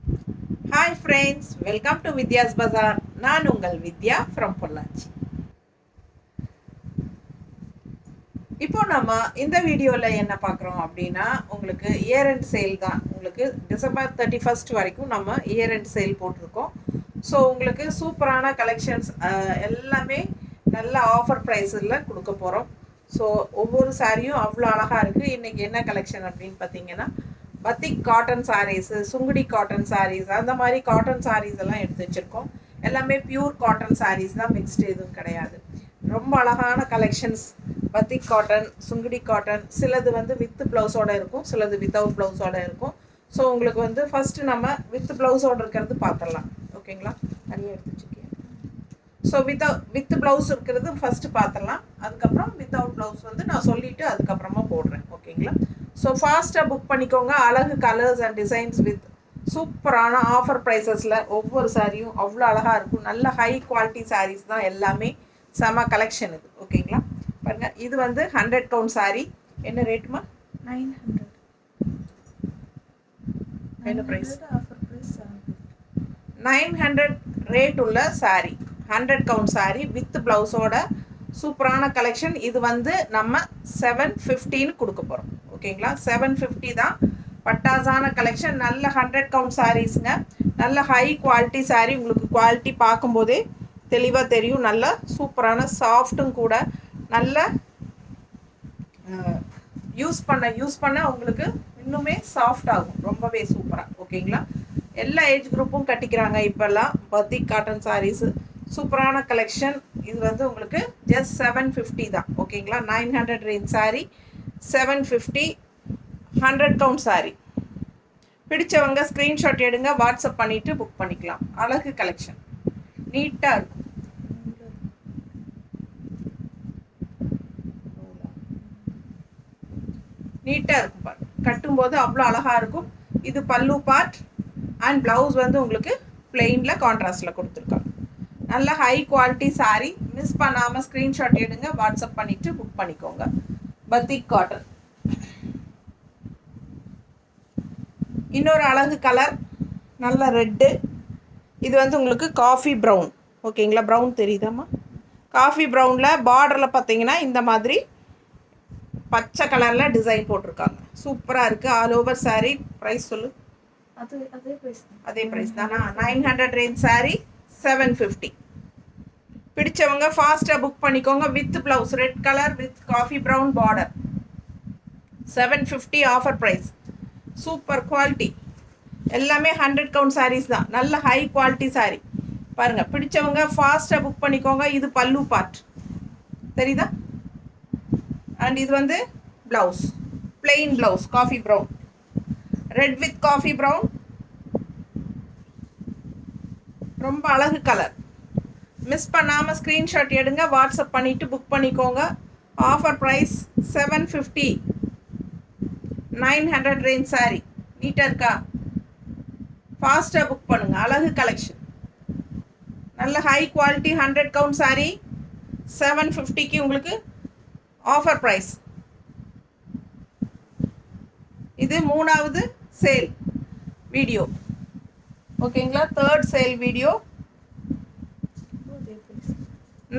Hi friends, welcome to Vidya's Bazaar. நான் உங்கள் வித்யா from Pollachi. இப்போ நம்ம இந்த வீடியோவில் என்ன பார்க்குறோம் அப்படின்னா உங்களுக்கு இயர் எண்ட் சேல் தான். உங்களுக்கு டிசம்பர் 31st வரைக்கும் நம்ம இயர் எண்ட் சேல் போட்டிருக்கோம். ஸோ உங்களுக்கு சூப்பரான கலெக்ஷன்ஸ் எல்லாமே நல்ல ஆஃபர் ப்ரைஸில் கொடுக்க போகிறோம். ஸோ ஒவ்வொரு சாரியும் அவ்வளோ அழகாக இருக்குது. இன்றைக்கி என்ன கலெக்ஷன் அப்படின்னு பார்த்தீங்கன்னா batik cotton saris, Sungudi cotton saris, அந்த மாதிரி காட்டன் சாரீஸ் எல்லாம் எடுத்து வச்சுருக்கோம். எல்லாமே பியூர் காட்டன் சாரீஸ் தான், மிக்ஸ்டு எதுவும் கிடையாது. ரொம்ப அழகான கலெக்ஷன்ஸ். பத்திக் காட்டன், சுங்குடி காட்டன், சிலது வந்து வித் ப்ளவுஸோடு இருக்கும், சிலது வித்தவுட் ப்ளவுஸோடு இருக்கும். ஸோ உங்களுக்கு வந்து ஃபஸ்ட்டு நம்ம வித் ப்ளவுஸோடு இருக்கிறது பார்த்துடலாம். ஓகேங்களா? தனியாக எடுத்து வச்சுருக்கேன். ஸோ வித் ப்ளவுஸ் இருக்கிறது ஃபஸ்ட்டு பார்த்துடலாம். அதுக்கப்புறம் வித்தவுட் ப்ளவுஸ் வந்து நான் சொல்லிவிட்டு அதுக்கப்புறமா போடுறேன். ஓகேங்களா? ஸோ ஃபாஸ்ட்டாக புக் பண்ணிக்கோங்க. அழகு கலர்ஸ் அண்ட் டிசைன்ஸ் வித் சூப்பரான ஆஃபர் ப்ரைஸஸில் ஒவ்வொரு சாரியும் அவ்வளோ அழகாக இருக்கும். நல்ல ஹை குவாலிட்டி சாரீஸ் தான் எல்லாமே. செம கலெக்ஷன் இது. ஓகேங்களா? பாருங்கள், இது வந்து 100 கவுண்ட் சாரீ. என்ன ரேட்டுமா? 900. என்ன ப்ரைஸ்? ஆஃபர் ப்ரைஸ் 900 ரேட் உள்ள சாரீ, 100 கவுண்ட் சாரீ வித் ப்ளவுஸோட சூப்பரான கலெக்ஷன். இது வந்து நம்ம 750ன்னு கொடுக்க போகிறோம். ஓகேங்களா? 750 தான். பட்டாசான கலெக்ஷன். நல்ல 100 கவுண்ட் சாரீஸுங்க. நல்ல ஹை குவாலிட்டி சாரீ. உங்களுக்கு குவாலிட்டி பார்க்கும்போதே தெளிவாக தெரியும். நல்ல சூப்பரான சாஃப்ட்டும் கூட. நல்ல யூஸ் பண்ண உங்களுக்கு இன்னுமே சாஃப்ட் ஆகும். ரொம்பவே சூப்பராக. ஓகேங்களா? எல்லா ஏஜ் குரூப்பும் கட்டிக்கிறாங்க இப்போல்லாம். பத்திக் காட்டன் சாரீஸு சூப்பரான கலெக்ஷன். இது வந்து உங்களுக்கு ஜஸ்ட் 750 தான். ஓகேங்களா? 900 ரேஞ்ச் சாரீ 750, 100 கவுண்ட் சாரீ. பிடிச்சவங்க ஸ்க்ரீன்ஷாட் எடுங்க, வாட்ஸ்அப் பண்ணிவிட்டு புக் பண்ணிக்கலாம். அழகு கலெக்ஷன், நீட்டாக இருக்கும். நீட்டாக இருக்கும் பாருங்க. கட்டும்போது அவ்வளோ அழகாக இருக்கும். இது பல்லு பார்ட் அண்ட் ப்ளவுஸ் வந்து உங்களுக்கு பிளெயினில் கான்ட்ராஸ்டில் கொடுத்துருக்காங்க. நல்ல ஹை குவாலிட்டி சாரீ. மிஸ் பண்ணாமல் ஸ்க்ரீன்ஷாட் எடுங்க, வாட்ஸ்அப் பண்ணிவிட்டு புக் பண்ணிக்கோங்க. பத்திக் காட்டன். இன்னொரு அழகு கலர், நல்ல ரெட்டு. இது வந்து உங்களுக்கு காஃபி ப்ரௌன். ஓகேங்களா? ப்ரௌன் தெரியுதாம்மா? காஃபி ப்ரௌனில் பார்டரில் பார்த்தீங்கன்னா இந்த மாதிரி பச்சை கலரில் டிசைன் போட்டிருக்காங்க. சூப்பராக இருக்குது. All over sari. ப்ரைஸ் சொல்லு. அதே ப்ரைஸ் தானா? 900 ரேஞ்ச் சாரீ 750. பிடிச்சவங்க ஃபாஸ்ட்டாக புக் பண்ணிக்கோங்க. With blouse, red colour with coffee brown border. 750 offer price. Super quality. எல்லாமே 100 கவுண்ட் சாரீஸ் தான். நல்ல ஹை குவாலிட்டி சாரீ. பாருங்கள், பிடிச்சவங்க ஃபாஸ்ட்டாக புக் பண்ணிக்கோங்க. இது பல்லு பார்ட் தெரியுதா? அண்ட் இது வந்து blouse, plain blouse, coffee brown, red with coffee brown. ரொம்ப அழகு கலர். மிஸ் பண்ணாமல் ஸ்க்ரீன்ஷாட் எடுங்க, வாட்ஸ்அப் பண்ணிவிட்டு புக் பண்ணிக்கோங்க. Offer price 750, 900 range sari. நீட்டாக இருக்கா? ஃபாஸ்ட்டாக புக் பண்ணுங்கள். அழகு கலெக்ஷன். நல்ல ஹை குவாலிட்டி 100 கவுண்ட் சாரீ 750க்கு உங்களுக்கு ஆஃபர் ப்ரைஸ். இது 3வது சேல் வீடியோ. ஓகேங்களா? 3rd sale video.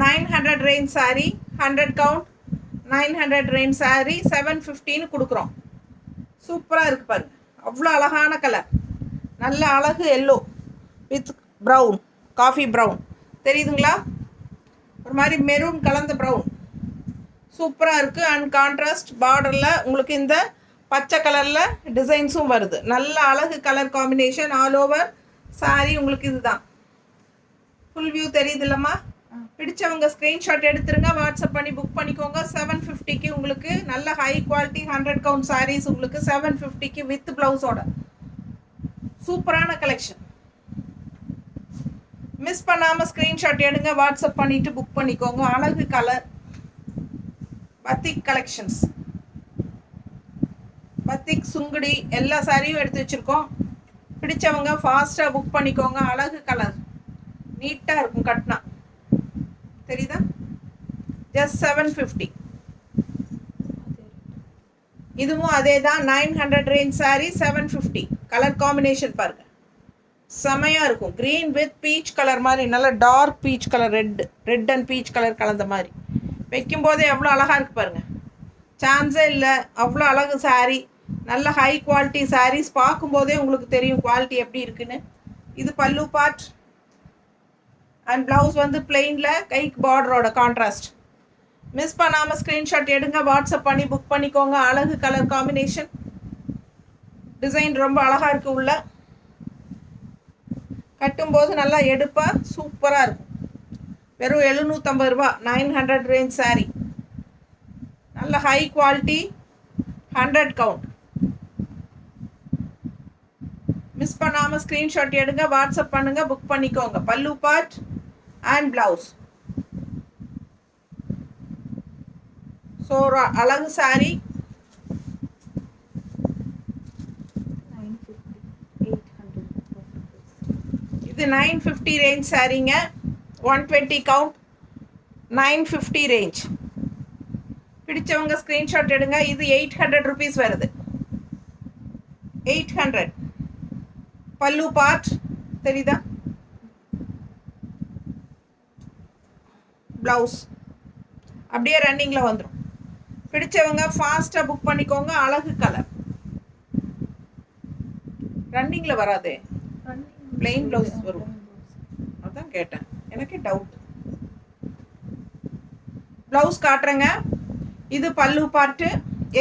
900 range sari 100 count, 900 range sari 750ன்னு கொடுக்குறோம். சூப்பராக இருக்குது பாருங்க. அவ்வளோ அழகான கலர். நல்ல அழகு yellow with brown, coffee brown தெரியுதுங்களா? ஒரு மாதிரி மெரூன் கலந்த ப்ரௌன். சூப்பராக இருக்குது. அண்ட் கான்ட்ராஸ்ட் பார்டரில் உங்களுக்கு இந்த பச்சை கலரில் டிசைன்ஸும் வருது. நல்ல அழகு colour combination. All over sari உங்களுக்கு இதுதான். ஃபுல் வியூ தெரியுது இல்லைம்மா? பிடிச்சவங்க ஸ்க்ரீன்ஷாட் எடுத்துருங்க, வாட்ஸ்அப் பண்ணி புக் பண்ணிக்கோங்க. 750க்கு உங்களுக்கு நல்ல ஹை குவாலிட்டி 100 கவுண்ட் சாரீஸ் உங்களுக்கு 750க்கு வித் ப்ளவுஸோட சூப்பரான கலெக்ஷன். மிஸ் பண்ணாமல் ஸ்க்ரீன்ஷாட் எடுங்க, வாட்ஸ்அப் பண்ணிவிட்டு புக் பண்ணிக்கோங்க. அழகு கலர் பத்திக் கலெக்ஷன்ஸ். பத்திக், சுங்குடி எல்லா சாரியும் எடுத்து வச்சுருக்கோம். பிடிச்சவங்க ஃபாஸ்ட்டாக புக் பண்ணிக்கோங்க. அழகு கலர், நீட்டாக இருக்கும் கட்டினா. தெரியுதா? ஜஸ்ட் 750. இதுவும் அதே தான். 900 ரேஞ்ச் சாரீ 750. கலர் காம்பினேஷன் பாருங்கள். செமையாக இருக்கும். க்ரீன் வித் பீச் கலர் மாதிரி, நல்லா dark peach colour, red and peach colour கலந்த மாதிரி. வைக்கும்போதே எவ்வளோ அழகாக இருக்குது பாருங்கள். சான்ஸே இல்லை, அவ்வளோ அழகு சாரீ. நல்ல ஹை குவாலிட்டி சாரீஸ். பார்க்கும்போதே உங்களுக்கு தெரியும் குவாலிட்டி எப்படி இருக்குன்னு. இது பல்லு பார்ட் அண்ட் ப்ளவுஸ் வந்து பிளெயினில் கைக்கு பார்டரோட கான்ட்ராஸ்ட். மிஸ் பண்ணாமல் ஸ்க்ரீன்ஷாட் எடுங்க, வாட்ஸ்அப் பண்ணி புக் பண்ணிக்கோங்க. அழகு கலர் காம்பினேஷன், டிசைன் ரொம்ப அழகாக இருக்குது. உள்ள கட்டும்போது நல்லா எடுப்பாக சூப்பராக இருக்கும். வெறும் 750 ரூபா, 900 ரேஞ்ச் சாரீ. நல்ல ஹை குவாலிட்டி, 100 கவுண்ட். மிஸ் பண்ணாமல் ஸ்க்ரீன்ஷாட் எடுங்க, வாட்ஸ்அப் பண்ணுங்கள், புக் பண்ணிக்கோங்க. பல்லு பார்ட் அண்ட் ப்ளவுஸ். ஸோ அழகு சாரீ. 950, 800. இது 950 ரேஞ்ச் சாரீங்க. 120 count, 950 range. பிடிச்சவங்க ஸ்க்ரீன்ஷாட் எடுங்க. இது 800 ருபீஸ் வருது. 800. பல்லு பார்ட் தெரியுதா? ப்ளவுஸ் அப்படியே ரன்னிங்கில் வந்துடும். பிடிச்சவங்க ஃபாஸ்ட்டாக புக் பண்ணிக்கோங்க. அழகு கலர். ரன்னிங்கில் வராதே, பிளெயின் ப்ளவுஸ் வரும். அதான் கேட்டேன், எனக்கே டவுட். ப்ளவுஸ் காட்டுறேங்க. இது பல்லு பார்ட்டு.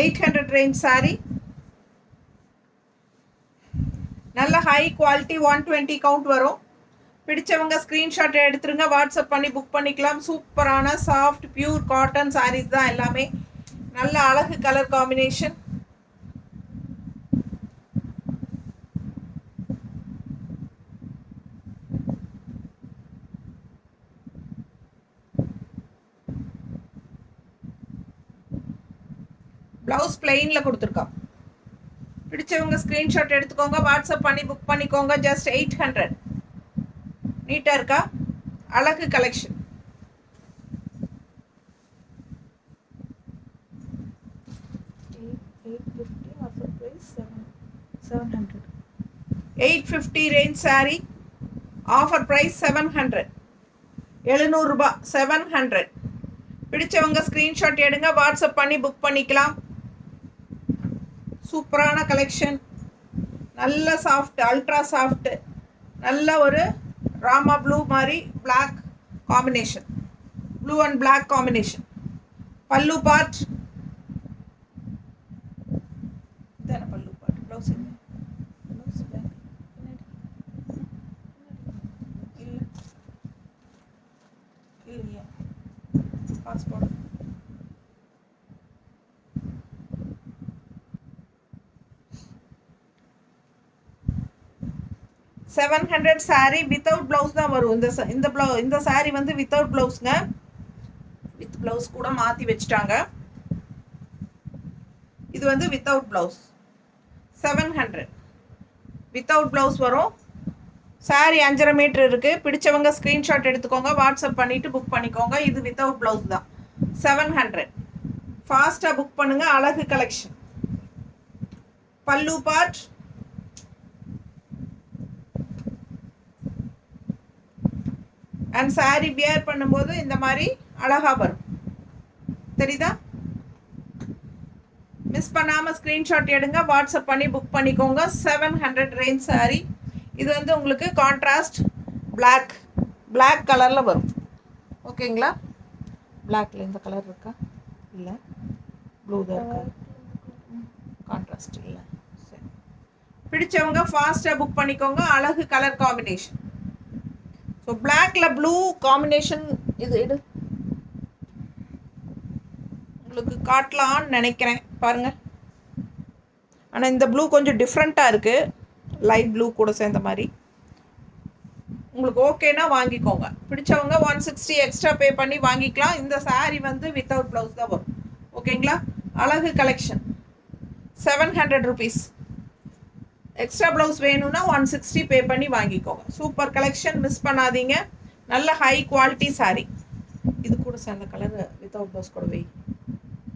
800 ரேஞ்ச் சாரீ. நல்ல ஹை குவாலிட்டி, 120 கவுண்ட் வரும். பிடிச்சவங்க ஸ்க்ரீன்ஷாட் எடுத்துருங்க, வாட்ஸ்அப் பண்ணி புக் பண்ணிக்கலாம். சூப்பரான சாஃப்ட் பியூர் காட்டன் சாரீஸ் தான் எல்லாமே. நல்ல அழகு கலர் காம்பினேஷன். ப்ளவுஸ் பிளெயினில் கொடுத்துருக்கோம். பிடிச்சவங்க ஸ்க்ரீன்ஷாட் எடுத்துக்கோங்க, வாட்ஸ்அப் பண்ணி புக் பண்ணிக்கோங்க. ஜஸ்ட் 800. நீட்டாக இருக்கா? அழகு collection. $850 range sari. Offer price 700. 700 ரூபாய். 700. பிடிச்சவங்க ஸ்க்ரீன்ஷாட் எடுங்க, வாட்ஸ்அப் பண்ணி புக் பண்ணிக்கலாம். சூப்பரான கலெக்ஷன். நல்ல சாஃப்ட், அல்ட்ரா சாஃப்ட். நல்ல ஒரு ராமா ப்ளூ மாதிரி black combination, blue and black combination. Pallu part தானே. பல்லு பார்ட். ப்ளவுஸ் இல்லை, இல்லையா? பாஸ்போர்ட். $700 சாரீ. வித்தவுட் ப்ளவுஸ் தான் வரும். இந்த சாரீ வந்து வித்தவுட் ப்ளவுஸ்ங்க. வித் ப்ளவுஸ் கூட மாற்றி வச்சுட்டாங்க. இது வந்து வித்தவுட் ப்ளவுஸ். 700 வித்தவுட் ப்ளவுஸ் வரும். சாரீ 5.5 மீட்டர் இருக்குது. பிடிச்சவங்க ஸ்க்ரீன்ஷாட் எடுத்துக்கோங்க, வாட்ஸ்அப் பண்ணிவிட்டு புக் பண்ணிக்கோங்க. இது வித்தவுட் ப்ளவுஸ் தான். 700. ஃபாஸ்ட்டாக புக் பண்ணுங்கள். அழகு கலெக்ஷன். பல்லு பார்ட் அண்ட் சாரீ வியர் பண்ணும்போது இந்த மாதிரி அழகாக வரும். தெரியுதா? மிஸ் பண்ணாமல் ஸ்க்ரீன்ஷாட் எடுங்க, வாட்ஸ்அப் பண்ணி புக் பண்ணிக்கோங்க. 700 ரேஞ்ச் சாரீ. இது வந்து உங்களுக்கு கான்ட்ராஸ்ட் பிளாக் கலரில் வரும். ஓகேங்களா? பிளாக்ல இந்த கலர் இருக்கா? இல்லை, ப்ளூ தான் இருக்கா? கான்ட்ராஸ்ட் இல்லை. சரி, பிடிச்சவங்க ஃபாஸ்ட்டாக புக் பண்ணிக்கோங்க. அழகு கலர் காம்பினேஷன். ஸோ பிளாக்ல ப்ளூ காம்பினேஷன். இது உங்களுக்கு காட்டலான்னு நினைக்கிறேன். பாருங்கள். ஆனால் இந்த ப்ளூ கொஞ்சம் டிஃப்ரெண்ட்டாக இருக்குது, லைட் ப்ளூ கூட சேர்ந்த மாதிரி. உங்களுக்கு ஓகேனா வாங்கிக்கோங்க. பிடிச்சவங்க 160 எக்ஸ்ட்ரா பே பண்ணி வாங்கிக்கலாம். இந்த சாரீ வந்து வித்தவுட் ப்ளவுஸ் தான் வரும். ஓகேங்களா? அழகு கலெக்ஷன். 700 ருபீஸ். எக்ஸ்ட்ரா ப்ளவுஸ் வேணும்னா 160 பே பண்ணி வாங்கிக்கோங்க. சூப்பர் கலெக்ஷன், மிஸ் பண்ணாதீங்க. நல்ல ஹை குவாலிட்டி சாரீ. இது கூட சேர்ந்த கலர் வித்தவுட் ப்ளவுஸ் கூட வை.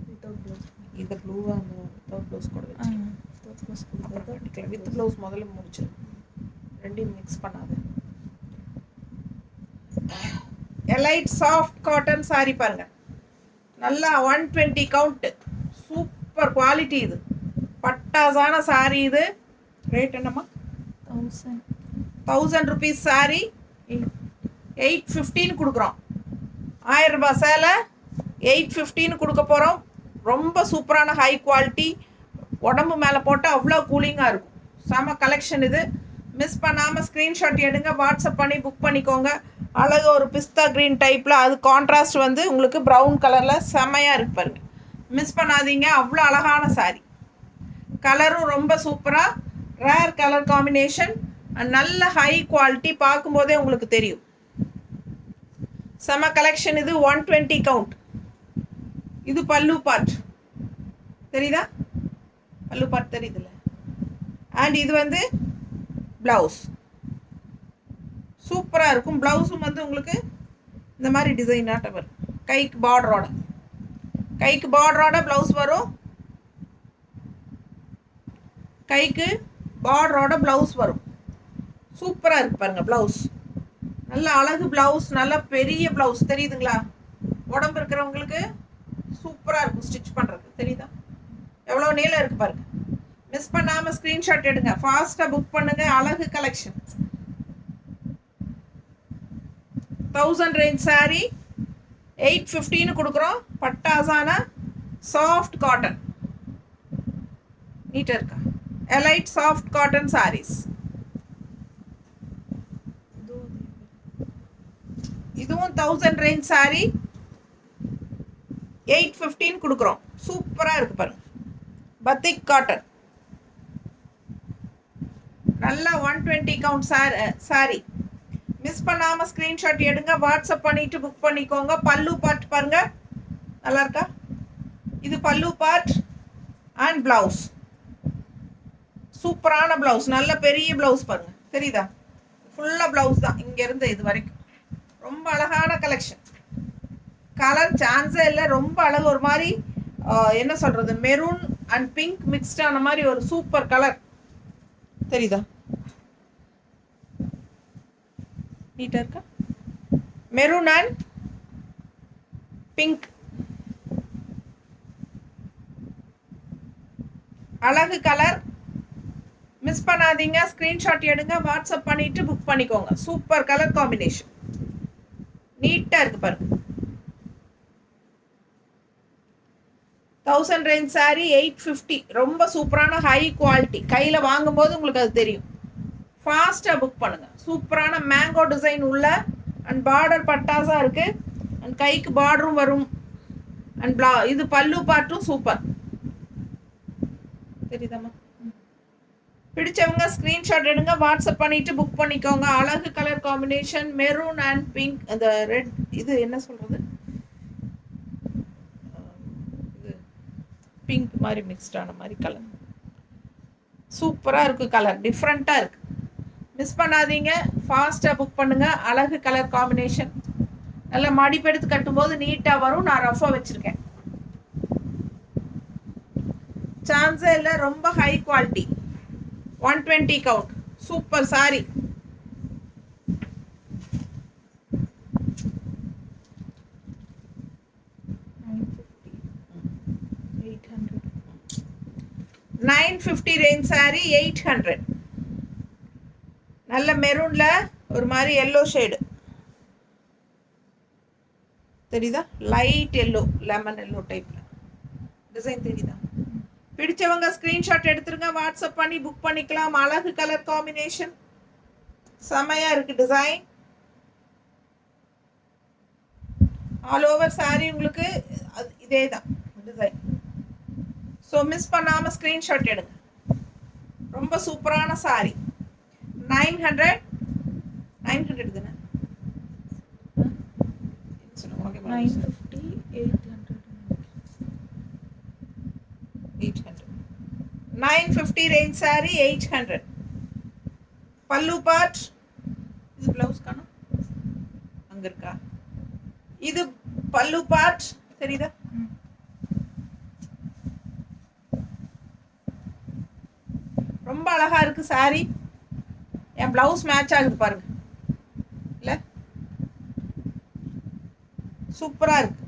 வித்தவுட் ப்ளவுஸ் இது ப்ளூவாக அந்த வித்தவுட் ப்ளவுஸ் கூட வச்சு வித் ப்ளவுஸ் முதல்ல முடிச்சிடும். ரெண்டையும் மிக்ஸ் பண்ணாது. எலைட் சாஃப்ட் காட்டன் சாரி பாருங்க, நல்லா 120 கவுண்ட், சூப்பர் குவாலிட்டி. இது பட்டாசான சாரி. இது ரேட் என்னம்மா? 1000 rupees சாரி 815 கொடுக்குறோம். 1000 ரூபாய் சேலை 815 கொடுக்க போகிறோம். ரொம்ப சூப்பரான ஹை குவாலிட்டி, உடம்பு மேலே போட்டால் அவ்வளோ கூலிங்காக இருக்கும். செம கலெக்ஷன் இது. மிஸ் பண்ணாமல் ஸ்க்ரீன்ஷாட் எடுங்க, வாட்ஸ்அப் பண்ணி புக் பண்ணிக்கோங்க. அழகு ஒரு பிஸ்தா க்ரீன் டைப்பில், அது கான்ட்ராஸ்ட் வந்து உங்களுக்கு ப்ரௌன் கலரில் செமையாக இருக்கு பாருங்க. மிஸ் பண்ணாதீங்க, அவ்வளோ அழகான சாரி. கலரும் ரொம்ப சூப்பராக ரேர் கலர் காம்பினேஷன், நல்ல ஹை குவாலிட்டி, பார்க்கும்போதே உங்களுக்கு தெரியும். செம கலெக்ஷன் இது. 120 கவுண்ட். இது பல்லு பார்ட் தெரியுதா? பல்லு பார்ட் தெரியுதுல்ல? அண்ட் இது வந்து ப்ளவுஸ். சூப்பராக இருக்கும். ப்ளவுஸும் வந்து உங்களுக்கு இந்த மாதிரி டிசைனாட்ட வரும். கைக்கு பார்டரோட ப்ளவுஸ் வரும். கைக்கு பார்டரோட ப்ளவுஸ் வரும். சூப்பராக இருக்குது பாருங்கள் ப்ளவுஸ். நல்ல அழகு ப்ளவுஸ், நல்ல பெரிய ப்ளவுஸ். தெரியுதுங்களா? உடம்பு இருக்கிறவங்களுக்கு சூப்பராக இருக்கும் ஸ்டிச் பண்ணுறது. தெரியுதா எவ்வளோ நீளம் இருக்குது பாருங்க. மிஸ் பண்ணாமல் ஸ்க்ரீன்ஷாட் எடுங்க, ஃபாஸ்ட்டாக புக் பண்ணுங்க. அழகு கலெக்ஷன். 1000 ரேஞ்ச் சாரி 815 கொடுக்குறோம். பட்டாசான சாஃப்ட் காட்டன். நீட்டாக இருக்கா? Elite soft cotton saris. இதுவும் 1000 ரேஞ்ச் சாரி 815 கொடுக்குறோம். சூப்பராக இருக்கு பாருங்க. பத்திக் காட்டன், நல்லா 120 கவுண்ட் சாரி. மிஸ் பண்ணாமல் ஸ்க்ரீன்ஷாட் எடுங்க, வாட்ஸ்அப் பண்ணிட்டு புக் பண்ணிக்கோங்க. பல்லு பார்ட் பாருங்க, நல்லா இருக்கா? இது பல்லு பார்ட் அண்ட் ப்ளவுஸ். சூப்பரான ப்ளவுஸ், நல்ல பெரிய ப்ளவுஸ் பாருங்க. தெரியுதா? ஃபுல்லாக ப்ளவுஸ் தான் இங்கேருந்து இது வரைக்கும். ரொம்ப அழகான கலெக்ஷன். கலர் சான்ஸே இல்லை, ரொம்ப அழகு. ஒரு மாதிரி என்ன சொல்கிறது, மெரூன் அண்ட் பிங்க் மிக்ஸ்டான மாதிரி ஒரு சூப்பர் கலர். தெரியுதா? நீட்டாக இருக்கா? மெரூன் அண்ட் பிங்க், அழகு கலர். மிஸ் பண்ணாதீங்க, ஸ்க்ரீன்ஷாட் எடுங்க, வாட்ஸ்அப் பண்ணிட்டு புக் பண்ணிக்கோங்க. சூப்பர் கலர் காம்பினேஷன், நீட்டாக இருக்கு பாருங்க. 1000 ரேஞ்ச் சாரி 850. ரொம்ப சூப்பரான ஹை குவாலிட்டி. கையில் வாங்கும்போது உங்களுக்கு அது தெரியும். ஃபாஸ்ட்டாக புக் பண்ணுங்கள். சூப்பரான மேங்கோ டிசைன் உள்ள அண்ட் பார்டர் பட்டாஸாக இருக்குது. அண்ட் கைக்கு பார்டரும் வரும். அண்ட் இது பல்லு பார்ட்டும் சூப்பர். தெரியுதாம்மா? பிடிச்சவங்க ஸ்க்ரீன்ஷாட் எடுங்க, வாட்ஸ்அப் பண்ணிவிட்டு புக் பண்ணிக்கோங்க. அழகு colour combination, maroon and pink. அந்த ரெட், இது என்ன சொல்கிறது, இது பிங்க் மாதிரி மிக்ஸ்டான மாதிரி கலர். சூப்பராக இருக்குது கலர், டிஃப்ரெண்ட்டாக இருக்குது. மிஸ் பண்ணாதீங்க, ஃபாஸ்ட்டாக புக் பண்ணுங்கள். அழகு கலர் காம்பினேஷன், நல்லா மடிப்பெடுத்து கட்டும்போது நீட்டாக வரும். நான் ரஃபாக வச்சுருக்கேன், சான்ஸே இல்லை. ரொம்ப high quality, 120 count. Super sorry. $950 range sorry 800. நல்ல மெரூன்ல ஒரு மாதிரி எல்லோ ஷேடு தெரியுதா? லைட் எல்லோ, லெமன் எல்லோ டைப்ல டிசைன் தெரியுதா? பிடிச்சவங்க ஸ்க்ரீன்ஷாட் எடுத்துருங்க, வாட்ஸ்அப் பண்ணி புக் பண்ணிக்கலாம். அழகு கலர் காம்பினேஷன், செமையாக இருக்குது டிசைன். ஆல் ஓவர் சாரி உங்களுக்கு இதே தான் டிசைன். ஸோ மிஸ் பண்ணாமல் ஸ்க்ரீன்ஷாட் எடுங்க. ரொம்ப சூப்பரான சாரி. 900 தானே? 950 800. 950 ரேஞ்ச் சாரி 800. பல்லு பார்ட். இது ப்ளவுஸ் காணும், அங்கே இருக்கா? இது பல்லு பார்ட் தெரியுதா? ரொம்ப அழகா இருக்கு சாரி. என் ப்ளவுஸ் மேட்ச் ஆகுது பாருங்க. இல்லை சூப்பராக இருக்கு.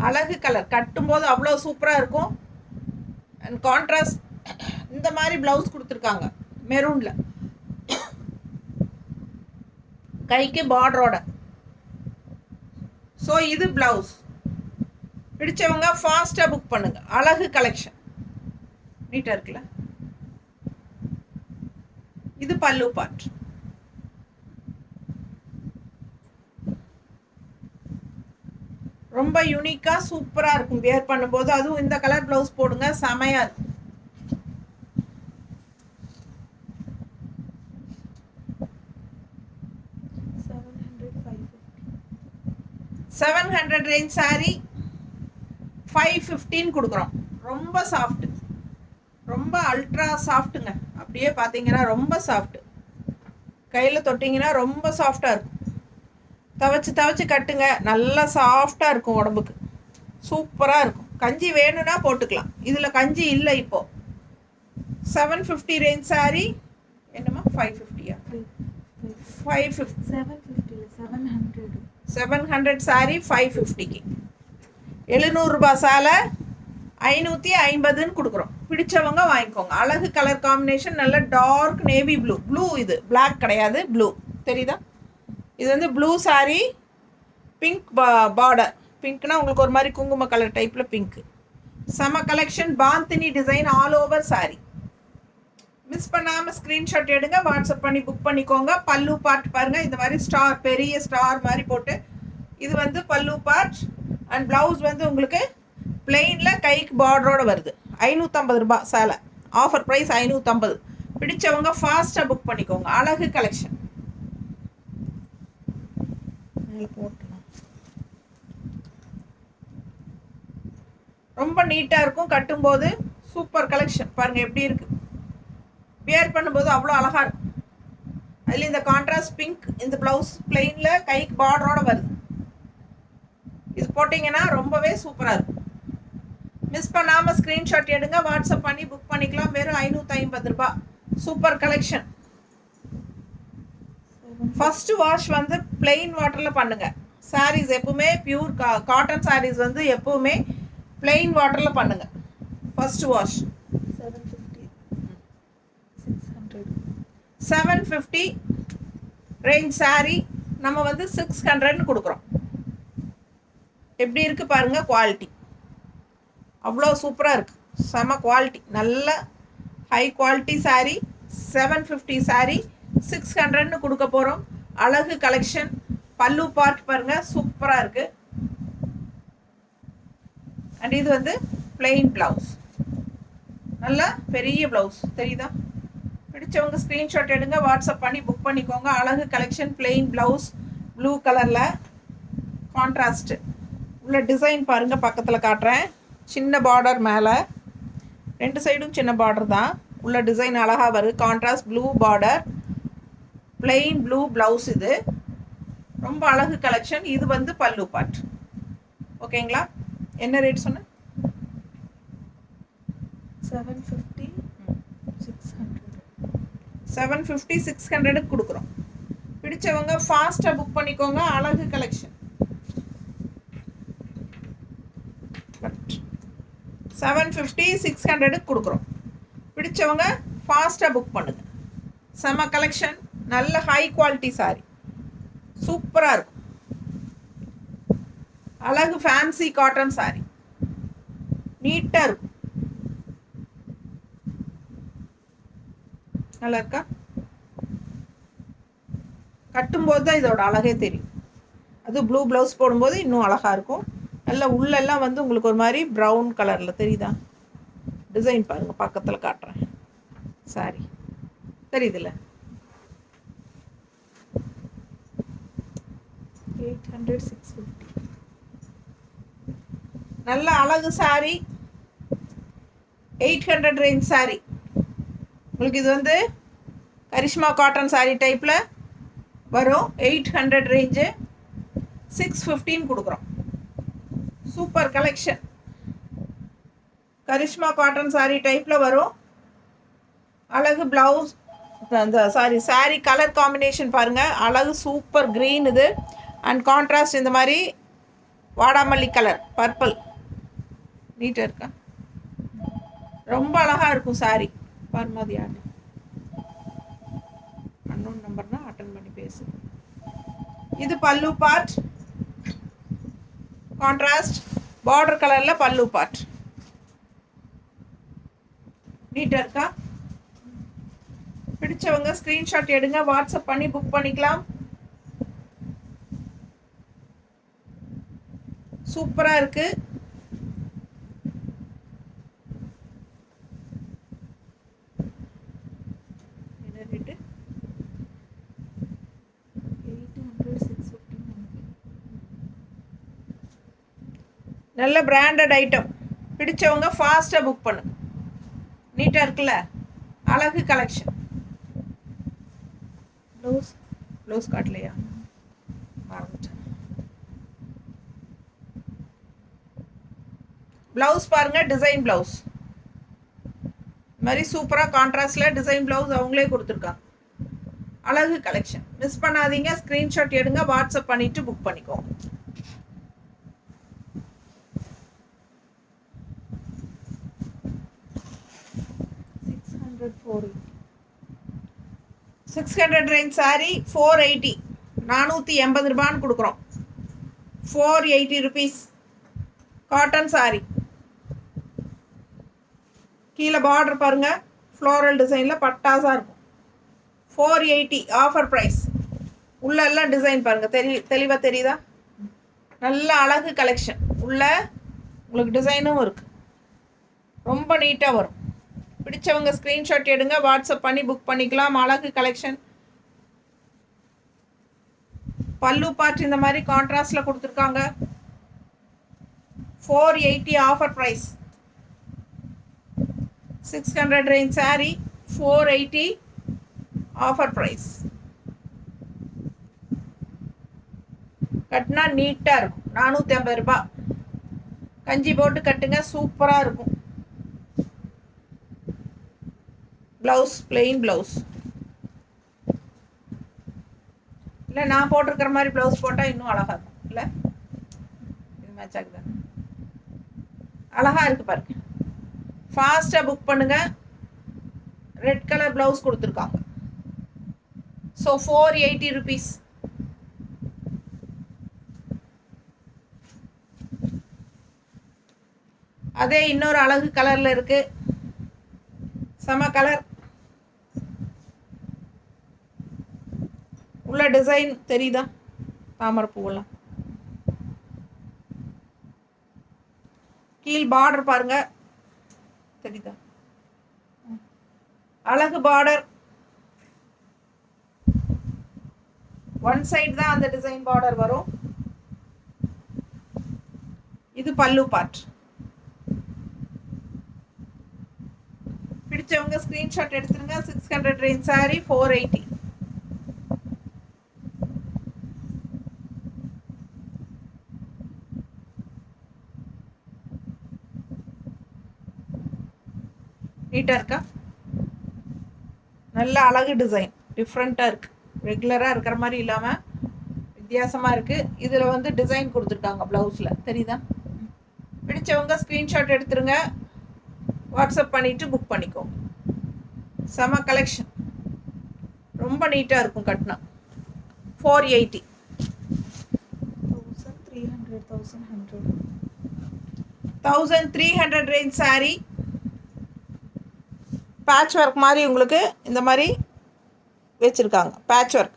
அழகு கலர் கட்டும்போது அவ்வளோ சூப்பராக இருக்கும். அண்ட் கான்ட்ராஸ்ட் இந்த மாதிரி ப்ளவுஸ் கொடுத்துருக்காங்க மெரூனில், கைக்கு பார்டரோட. ஸோ இது ப்ளவுஸ். பிடிச்சவங்க ஃபாஸ்ட்டாக புக் பண்ணுங்க. அழகு கலெக்ஷன் நீட்டாக இருக்குல்ல. இது பல்லு பார்ட். ரொம்ப யூனிக்காக சூப்பராக இருக்கும் வேர் பண்ணும்போது. அதுவும் இந்த கலர் ப்ளவுஸ் போடுங்க, செமையாக இருக்கும். 700 ரேஞ்ச் சாரீ 515 கொடுக்குறோம். ரொம்ப சாஃப்ட், ரொம்ப அல்ட்ரா சாஃப்ட்டுங்க. அப்படியே பார்த்தீங்கன்னா ரொம்ப சாஃப்ட்டு, கையில் தொட்டிங்கன்னா ரொம்ப சாஃப்டாக இருக்கும். துவைச்சி கட்டுங்க, நல்லா சாஃப்டாக இருக்கும் உடம்புக்கு, சூப்பராக இருக்கும். கஞ்சி வேணும்னா போட்டுக்கலாம். இதில் கஞ்சி இல்லை இப்போது. 750 ரேஞ்ச் சாரீ என்னம்மா 550யா 550 700 சாரீ 550க்கு 700 ரூபாய் சாலை 550ன்னு கொடுக்குறோம். பிடிச்சவங்க வாங்கிக்கோங்க. அழகு கலர் காம்பினேஷன், நல்ல டார்க் நேவி ப்ளூ. ப்ளூ இது பிளாக் கிடையாது, ப்ளூ தெரியுதா? இது வந்து ப்ளூ சாரீ, பிங்க் பார்டர். பிங்க்னா உங்களுக்கு ஒரு மாதிரி குங்கும கலர் டைப்பில் பிங்க்கு. செம collection. Bandhani design all over sari. Miss பண்ணாமல் ஸ்க்ரீன்ஷாட் எடுங்க, வாட்ஸ்அப் பண்ணி புக் பண்ணிக்கோங்க. பல்லு பார்ட் பாருங்கள், இந்த மாதிரி ஸ்டார், பெரிய ஸ்டார் மாதிரி போட்டு. இது வந்து பல்லு பார்ட். அண்ட் ப்ளவுஸ் வந்து உங்களுக்கு பிளெயினில் கைக்கு பார்டரோடு வருது. 550 ரூபாய் சேலை. Offer price 550. பிடிச்சவங்க ஃபாஸ்ட்டாக புக் பண்ணிக்கோங்க. அழகு கலெக்ஷன். ரொம்ப நீட்டாக இருக்கும் கட்டும்போது. சூப்பர் கலெக்ஷன் பாருங்கள் எப்படி இருக்குது. வியர் பண்ணும்போது அவ்வளோ அழகாக இருக்கும். அதில் இந்த கான்ட்ராஸ்ட் பிங்க், இந்த ப்ளவுஸ் பிளெயினில் கைக்கு பார்டரோடு வருது. இது போட்டிங்கன்னா ரொம்பவே சூப்பராக இருக்கும். மிஸ் பண்ணாமல் ஸ்க்ரீன்ஷாட் எடுங்க, வாட்ஸ்அப் பண்ணி புக் பண்ணிக்கலாம். வெறும் 550 ரூபாய். Super collection. ஃபஸ்ட்டு வாஷ் வந்து பிளெயின் வாட்டரில் பண்ணுங்கள். சாரீஸ் எப்பவுமே பியூர் காட்டன் சாரீஸ் வந்து எப்பவுமே பிளெயின் வாட்டரில் பண்ணுங்கள். ஃபஸ்ட்டு வாஷ் 750 ரேஞ்ச் சாரீ நம்ம வந்து 600ன்னு கொடுக்குறோம். எப்படி இருக்குது பாருங்கள் குவாலிட்டி. அவ்வளோ சூப்பராக இருக்குது, செம குவாலிட்டி, நல்ல ஹை குவாலிட்டி சாரீ. 750 சாரீ 600ன்னு கொடுக்க போகிறோம். அழகு கலெக்ஷன். பல்லு பார்ட் பாருங்கள், சூப்பராக இருக்குது. அண்ட் இது வந்து பிளெயின் ப்ளவுஸ், நல்ல பெரிய ப்ளவுஸ் தெரியுதா? பிடிச்சவங்க ஸ்க்ரீன்ஷாட் எடுங்க, வாட்ஸ்அப் பண்ணி புக் பண்ணிக்கோங்க. அழகு கலெக்ஷன். பிளெயின் ப்ளவுஸ், ப்ளூ கலரில் கான்ட்ராஸ்ட்டு உள்ள டிசைன் பாருங்கள். பக்கத்தில் காட்டுறேன். சின்ன பார்டர் மேலே, 2 சைடும் சின்ன பார்டர் தான். உள்ள டிசைன் அழகாக வருது. Contrast blue border, plain blue blouse. இது ரொம்ப அழகு கலெக்ஷன். இது வந்து பல்லு பார்ட். ஓகேங்களா? என்ன ரேட் சொன்னேன்? 750 600 கொடுக்குறோம். பிடிச்சவங்க ஃபாஸ்ட்டாக புக் பண்ணிக்கோங்க. அழகு கலெக்ஷன். 750 600 கொடுக்குறோம். பிடிச்சவங்க ஃபாஸ்ட்டாக புக் பண்ணுங்க. செம கலெக்ஷன். நல்ல ஹை குவாலிட்டி சாரி, சூப்பராக இருக்கும். அழகு ஃபேன்சி காட்டன் சாரி, நீட்டாக இருக்கும். நல்லா இருக்கா? கட்டும்போது தான் இதோட அழகே தெரியும். அது ப்ளூ ப்ளவுஸ் போடும்போது இன்னும் அழகாக இருக்கும். நல்லா உள்ளெல்லாம் வந்து உங்களுக்கு ஒரு மாதிரி ப்ரௌன் கலரில் தெரியுதா? டிசைன் பாருங்கள், பக்கத்தில் காட்டுறேன். சாரி தெரியுதுல்ல? 800 650. நல்ல அழகு சாரி. 800 range sorry. உங்களுக்கு இது வந்து கரிஷ்மா காட்டன் சாரி டைப்பில் வரும். 800 ரேஞ்சு 615 கொடுக்குறோம். Super collection. Karishma cotton sari டைப்பில் வரும். அழகு ப்ளவுஸ், சாரி கலர் காம்பினேஷன் பாருங்கள், அழகு சூப்பர் க்ரீன் இது. அண்ட் கான்ட்ராஸ்ட் இந்த மாதிரி வாடாமல்லி கலர் பர்பிள் நீட்டாக இருக்கா, ரொம்ப அழகாக இருக்கும் சாரி. பாருமாதி யாரு அன்னோன் நம்பர்னா அட்டன் பண்ணி பேசு. இது பல்லு பார்ட், கான்ட்ராஸ்ட் பார்டர் கலரில் பல்லு பார்ட். நீட்டாக இருக்கா? பிடிச்சவங்க ஸ்க்ரீன்ஷாட் எடுங்க, வாட்ஸ்அப் பண்ணி புக் பண்ணிக்கலாம். சூப்பராக இருக்கு. நல்ல பிராண்டட் ஐட்டம். பிடிச்சவங்க ஃபாஸ்ட்டாக புக் பண்ணு. நீட்டாக இருக்குல்ல, அழகு கலெக்ஷன். ப்ளவுஸ் காட்டலையா, மறந்துட்டேன். ப்ளவுஸ் பாருங்கள், டிசைன் ப்ளவுஸ் மாதிரி சூப்பராக கான்ட்ராஸ்டில் டிசைன் ப்ளவுஸ் அவங்களே கொடுத்துருக்காங்க. அழகு கலெக்ஷன். மிஸ் பண்ணாதீங்க, ஸ்க்ரீன்ஷாட் எடுங்க, வாட்ஸ்அப் பண்ணிவிட்டு புக் பண்ணிக்கோங்க. $600 ரேஞ்ச் சாரி 480, 480 ரூபான்னு கொடுக்குறோம். 480 rupees காட்டன் சாரி. கீழே பார்டர் பாருங்கள், ஃப்ளோரல் டிசைனில் பட்டாசாக இருக்கும். 480 ஆஃபர் ப்ரைஸ். உள்ளெல்லாம் டிசைன் பாருங்கள், தெளிவாக தெரியுதா? நல்ல அழகு கலெக்ஷன். உள்ள உங்களுக்கு டிசைனும் இருக்குது, ரொம்ப நீட்டாக வரும். பிடிச்சவங்க ஸ்க்ரீன்ஷாட் எடுங்க, வாட்ஸ்அப் பண்ணி புக் பண்ணிக்கலாம். அழகு கலெக்ஷன். பல்லு பார்ட் இந்த மாதிரி கான்ட்ராஸ்டில் கொடுத்துருக்காங்க. 480 offer price. 600 range sari 480 offer price. கட்டினா நீட்டாக இருக்கும். 450 ரூபாய். கஞ்சி போட்டு கட்டுங்க, சூப்பராக இருக்கும். ப்ளவுஸ் பிளெயின் ப்ளவுஸ் இல்லை, நான் போட்டிருக்கிற மாதிரி ப்ளவுஸ் போட்டால் இன்னும் அழகாக இருக்கும். இல்லை இது மேட்ச் ஆகுதா? அழகாக இருக்குது பாருங்க. ஃபாஸ்ட்டாக புக் பண்ணுங்கள். ரெட் கலர் ப்ளவுஸ் கொடுத்துருக்காங்க. So 480 rupees. அதே இன்னொரு அழகு கலரில் இருக்குது, செம கலர். உள்ள டிசைன் தெரியுதா? தாமரை பூவெல்லாம். கீழ் பார்டர் பாருங்க, தெரியுதா? அழகு பார்டர். ஒன் சைடு தான் அந்த டிசைன் பார்டர் வரும். இது பல்லு பார்ட். பிடிச்சவங்க ஸ்கிரீன்ஷாட் எடுத்துருங்க. 600 ரேஞ்ச் சாரி 480. நீட்டாக இருக்கா? நல்ல அழகு டிசைன், டிஃப்ரெண்ட்டாக இருக்குது. ரெகுலராக இருக்கிற மாதிரி இல்லாமல் வித்தியாசமாக இருக்குது. இதில் வந்து டிசைன் கொடுத்துருக்காங்க ப்ளவுஸில், தெரியுதா? பிடிச்சவங்க ஸ்க்ரீன்ஷாட் எடுத்துருங்க, வாட்ஸ்அப் பண்ணிவிட்டு புக் பண்ணிக்கோங்க. செம கலெக்ஷன், ரொம்ப நீட்டாக இருக்கும். கட்டினா 480. 1300 ரேஞ்ச் சாரி. பேட்ச் ஒர்க் மாதிரி உங்களுக்கு இந்த மாதிரி வச்சுருக்காங்க, பேட்ச் ஒர்க்.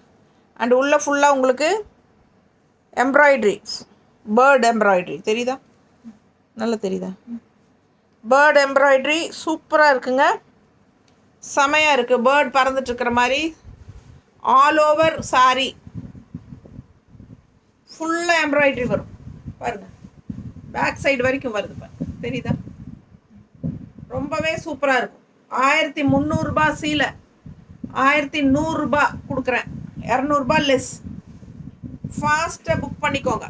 அண்ட் உள்ளே ஃபுல்லாக உங்களுக்கு எம்ப்ராய்ட்ரி, பேர்ட் எம்ப்ராய்ட்ரி தெரியுதா? நல்லா தெரியுதா? பேர்ட் எம்ப்ராய்ட்ரி சூப்பராக இருக்குங்க, செமையாக இருக்குது. பேர்ட் பறந்துட்டுருக்கிற மாதிரி ஆல் ஓவர் சாரி ஃபுல்லாக எம்ப்ராய்ட்ரி வரும் பாருங்கள். பேக் சைடு வரைக்கும் வருது பாருங்க, தெரியுதா? ரொம்பவே சூப்பராக இருக்கும். 1300 ரூபாய் சீலை 1100 ரூபாய் கொடுக்குறேன். 200 ரூபாய் லெஸ். ஃபாஸ்ட்டாக புக் பண்ணிக்கோங்க.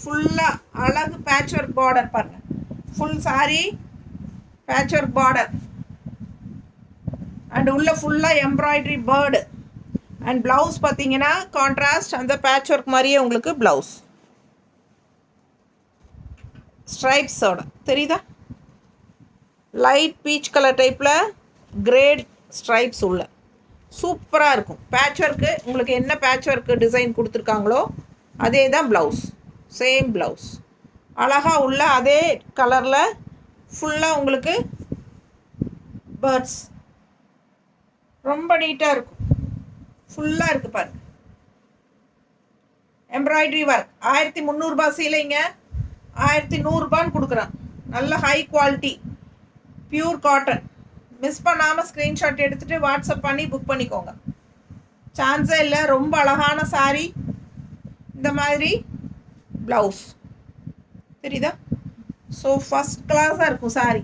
ஃபுல்லாக அழகு பேட்ச் ஒர்க் பார்டர் பாருங்கள். Full sorry patch work border, and உள்ள ஃபுல்லாக எம்ப்ராய்டரி பேர்டு. அண்ட் ப்ளவுஸ் பார்த்தீங்கன்னா கான்ட்ராஸ்ட் அந்த பேட்ச் ஒர்க் மாதிரியே உங்களுக்கு ப்ளவுஸ் ஸ்ட்ரைப்ஸோட தெரியுதா, லைட் பீச் கலர் டைப்பில் கிரேட் ஸ்ட்ரைப்ஸ் உள்ள சூப்பராக இருக்கும். பேட்ச் ஒர்க்கு உங்களுக்கு என்ன பேட்ச் ஒர்க்கு டிசைன் கொடுத்துருக்காங்களோ அதே தான் ப்ளவுஸ், சேம் ப்ளவுஸ் அழகாக உள்ள அதே கலரில் ஃபுல்லாக உங்களுக்கு பேர்ட்ஸ் ரொம்ப நீட்டாக இருக்கும். ஃபுல்லாக இருக்குது பாருங்க, எம்ப்ராய்டரி ஒர்க். 1300 சீலைங்க, 1100 கொடுக்குறேன். நல்ல high quality pure cotton. Miss பண்ணாமல் ஸ்க்ரீன்ஷாட் எடுத்துகிட்டு வாட்ஸ்அப் பண்ணி புக் பண்ணிக்கோங்க. சான்ஸே இல்லை, ரொம்ப அழகான சாரீ. இந்த மாதிரி ப்ளவுஸ் தெரியுதா, ஸோ ஃபஸ்ட் கிளாஸாக இருக்கும் சாரீ.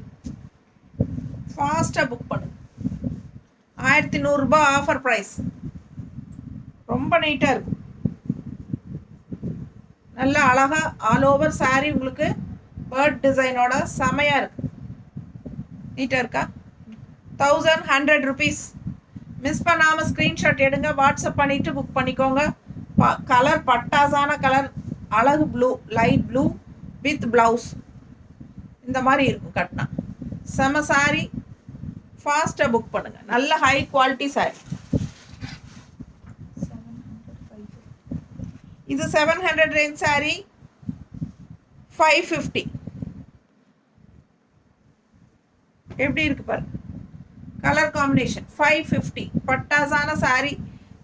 ஃபாஸ்ட்டாக புக் பண்ணுங்க. 1100 ஆஃபர் ப்ரைஸ். ரொம்ப நீட்டாக இருக்கும், நல்லா அழகாக ஆல் ஓவர் சாரீ உங்களுக்கு பேர்ட் டிசைனோட செமையாக இருக்குது. நீட்டாக இருக்கா? 1100 rupees. மிஸ் பண்ணாமல் ஸ்க்ரீன்ஷாட் எடுங்க, வாட்ஸ்அப் பண்ணிவிட்டு புக் பண்ணிக்கோங்க. கலர் பட்டாசான கலர், அழகு blue, light blue with blouse இந்த மாதிரி இருக்கும். கட்டினா செம சாரீ, ஃபாஸ்ட்டாக புக் பண்ணுங்கள். நல்ல ஹை குவாலிட்டி சாரீ. இது 700 ரேஞ்ச் சாரீ, 550. எப்படி இருக்கு பாருங்க, கலர் காம்பினேஷன் 550. பட்டாசான சாரீ.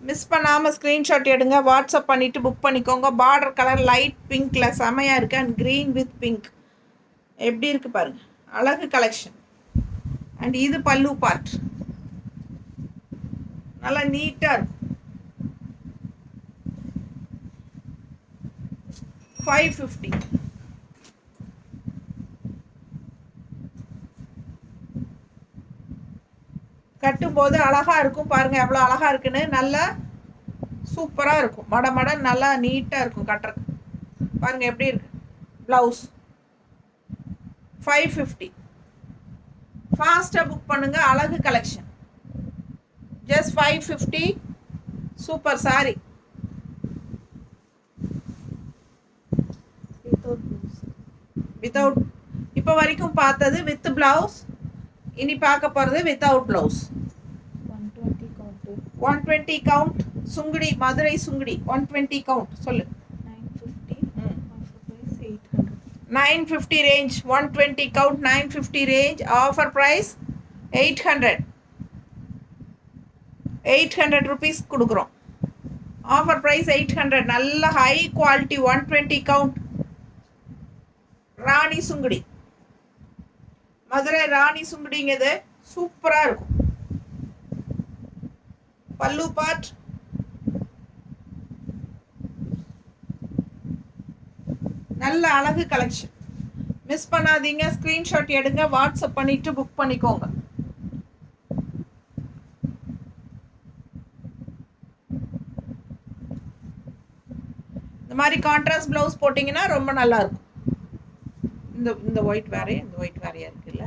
மிஸ் பண்ணாமல் ஸ்க்ரீன்ஷாட் எடுங்க, வாட்ஸ்அப் பண்ணிவிட்டு புக் பண்ணிக்கோங்க. பார்டர் கலர் லைட் பிங்க்கில் செமையாக இருக்குது. அண்ட் க்ரீன் வித் பிங்க் எப்படி இருக்குது பாருங்கள், அழகு கலெக்ஷன். அண்ட் இது பல்லு பார்ட், நல்லா நீட்டாக இருக்கும். 550. கட்டும்போது அழகாக இருக்கும் பாருங்கள், எவ்வளோ அழகாக இருக்குன்னு. நல்லா சூப்பராக இருக்கும், மட நல்லா நீட்டாக இருக்கும் கட்டுறதுக்கு. பாருங்கள் எப்படி இருக்கு. ப்ளவுஸ் 550. ஃபாஸ்ட்டாக புக் பண்ணுங்கள். அழகு collection just 550. Super sari. Without இப்போ வரைக்கும் பார்த்தது வித் ப்ளவுஸ், இனி பார்க்க போகிறது without blouse. 120 count sungudi, Madurai sungudi 120 count சொல்லு. 950 range, 120 count 950 range. Offer price 800 rupees கொடுக்குறோம். Offer price 800. நல்ல ஹை குவாலிட்டி 120 கவுண்ட் ராணி சுங்குடி, மதுரை ராணி சுங்குடிங்கிறது சூப்பராக இருக்கும். பல்லு பார்ட் நல்ல அழகு கலெக்ஷன். மிஸ் பண்ணாதீங்க, ஸ்க்ரீன்ஷாட் எடுங்க, வாட்ஸ்அப் பண்ணிட்டு புக் பண்ணிக்கோங்க. இந்த மாதிரி கான்ட்ராஸ்ட் ப்ளவுஸ் போட்டிங்கன்னா ரொம்ப நல்லா இருக்கும். இந்த ஒயிட் வேறையா, இந்த ஒயிட் வேறையா இருக்குல்ல,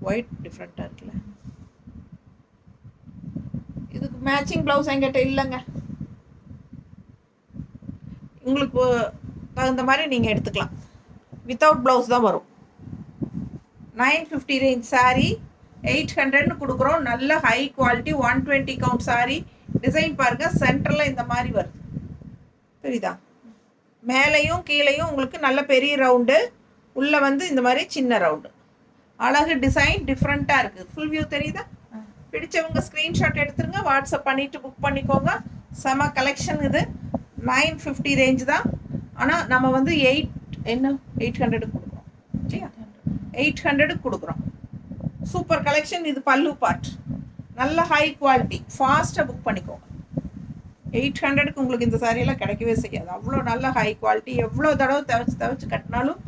ஒயிட் டிஃப்ரெண்ட்டாக இருக்குல்ல. இதுக்கு மேட்சிங் ப்ளவுஸ் என்கிட்ட இல்லைங்க. உங்களுக்கு தகுந்த மாதிரி நீங்கள் எடுத்துக்கலாம். வித்தவுட் ப்ளவுஸ் தான் வரும். 950 ரேஞ்ச் சாரீ 800ன்னு கொடுக்குறோம். நல்ல high quality 120 count sari. Design பாருங்கள், சென்டரில் இந்த மாதிரி வருது தெரியுதா, மேலேயும் கீழேயும் உங்களுக்கு நல்ல பெரிய ரவுண்டு, உள்ளே வந்து இந்த மாதிரி சின்ன ரவுண்டு. அழகு டிசைன் டிஃப்ரெண்ட்டாக இருக்குது. ஃபுல் வியூ தெரியுதா? பிடிச்சவங்க ஸ்க்ரீன்ஷாட் எடுத்துருங்க, வாட்ஸ்அப் பண்ணிவிட்டு புக் பண்ணிக்கோங்க. செம கலெக்ஷன் இது. 950 ரேஞ்ச் தான், ஆனால் நம்ம வந்து 800 கொடுக்குறோம். சரியா, 800 கொடுக்குறோம். Super collection. இது பல்லு பார்ட், நல்ல ஹை குவாலிட்டி. ஃபாஸ்ட்டாக புக் பண்ணிக்கோங்க. 800க்கு உங்களுக்கு இந்த சாரியெல்லாம் கிடைக்கவே செய்யாது. அவ்வளோ நல்ல ஹை குவாலிட்டி. எவ்வளோ தடவை துவைச்சு கட்டினாலும்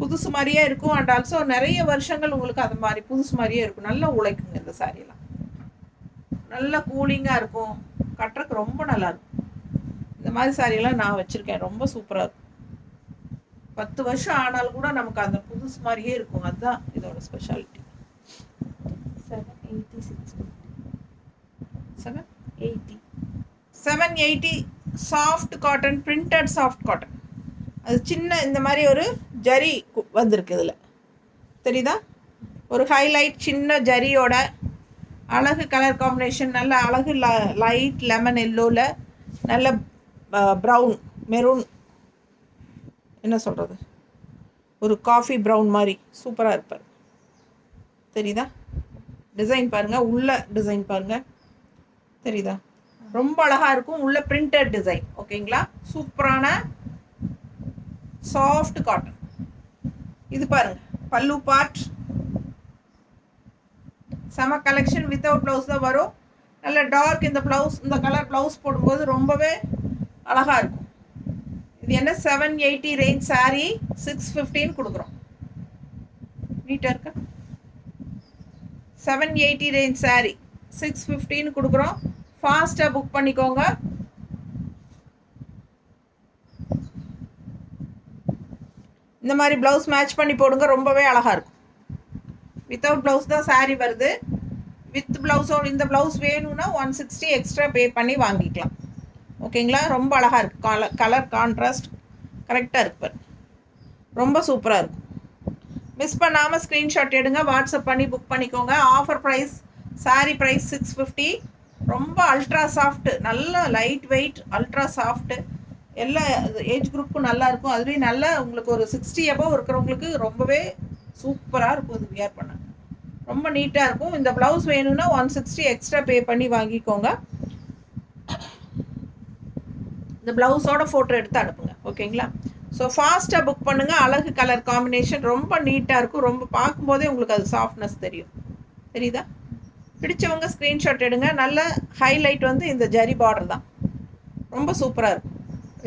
புதுசு மாதிரியே இருக்கும். அண்ட் ஆல்சோ நிறைய வருஷங்கள் உங்களுக்கு அது மாதிரி புதுசு மாதிரியே இருக்கும். நல்லா உழைக்குங்க இந்த சாரியெல்லாம். நல்ல கூலிங்காக இருக்கும், கட்டுறதுக்கு ரொம்ப நல்லாயிருக்கும். இந்த மாதிரி சாரியெல்லாம் நான் வச்சுருக்கேன், ரொம்ப சூப்பராக இருக்கும். 10 வருஷம் ஆனாலும் கூட நமக்கு அந்த புதுசு மாதிரியே இருக்கும். அதுதான் இதோட speciality. 780 soft cotton, printed soft cotton. அது சின்ன இந்த மாதிரி ஒரு ஜரி வந்திருக்கு இதில், தெரியுதா? ஒரு ஹைலைட் சின்ன ஜரியோட அழகு கலர் காம்பினேஷன், நல்ல அழகு லைட் லெமன் எல்லோவில் நல்ல ப்ரௌன் மெரூன், என்ன சொல்கிறது, ஒரு காஃபி ப்ரௌன் மாதிரி சூப்பராக இருப்பார். தெரியுதா? டிசைன் பாருங்கள், உள்ள டிசைன் பாருங்கள், தெரியுதா? ரொம்ப அழகாக இருக்கும். உள்ள பிரிண்டட் டிசைன். ஓகேங்களா? சூப்பரான சாஃப்ட் காட்டன். இது பாருங்க, பல்லு பார்ட் செம கலெக்ஷன். வித்தவுட் ப்ளவுஸ் தான் வரும். நல்ல டார்க் இந்த ப்ளவுஸ், இந்த கலர் ப்ளவுஸ் போடும்போது ரொம்பவே அழகாக இருக்கும். இது என்ன 780 ரேஞ்ச் சாரீ, 615 கொடுக்குறோம். நீட்டாக இருக்கா? 780 ரேஞ்ச் சாரீ 615 கொடுக்குறோம். ஃபாஸ்ட்டாக புக் பண்ணிக்கோங்க. இந்த மாதிரி ப்ளவுஸ் மேட்ச் பண்ணி போடுங்க, ரொம்பவே அழகாக இருக்கும். வித்தவுட் ப்ளவுஸ் தான் சாரீ வருது. வித் ப்ளவுஸோட இந்த ப்ளவுஸ் வேணும்னா 160 எக்ஸ்ட்ரா பே பண்ணி வாங்கிக்கலாம். ஓகேங்களா? ரொம்ப அழகாக இருக்குது. கலர் கான்ட்ராஸ்ட் கரெக்டாக இருக்கு. ரொம்ப சூப்பராக இருக்கும். மிஸ் பண்ணாமல் ஸ்க்ரீன்ஷாட் எடுங்க, வாட்ஸ்அப் பண்ணி புக் பண்ணிக்கோங்க. Offer price, sari price 650. ரொம்ப அல்ட்ரா சாஃப்ட்டு, நல்ல லைட் வெயிட், அல்ட்ரா சாஃப்ட்டு. எல்லா ஏஜ் குரூப்புக்கும் நல்லாயிருக்கும். அதுலேயும் நல்லா உங்களுக்கு ஒரு 60 above இருக்கிறவங்களுக்கு ரொம்பவே சூப்பராக இருக்கும். இது வியர் பண்ண ரொம்ப நீட்டாக இருக்கும். இந்த ப்ளவுஸ் வேணும்னா 160 எக்ஸ்ட்ரா பே பண்ணி வாங்கிக்கோங்க. இந்த ப்ளவுஸோட ஃபோட்டோ எடுத்து அனுப்புங்க. ஓகேங்களா? ஸோ ஃபாஸ்ட்டாக புக் பண்ணுங்கள். அழகு கலர் காம்பினேஷன் ரொம்ப நீட்டாக இருக்கும். ரொம்ப பார்க்கும்போதே உங்களுக்கு அது சாஃப்ட்னஸ் தெரியும். தெரியுதா? பிடிச்சவங்க ஸ்க்ரீன்ஷாட் எடுங்க. நல்ல ஹைலைட் வந்து இந்த ஜரி பார்டர் தான். ரொம்ப சூப்பராக இருக்கும்.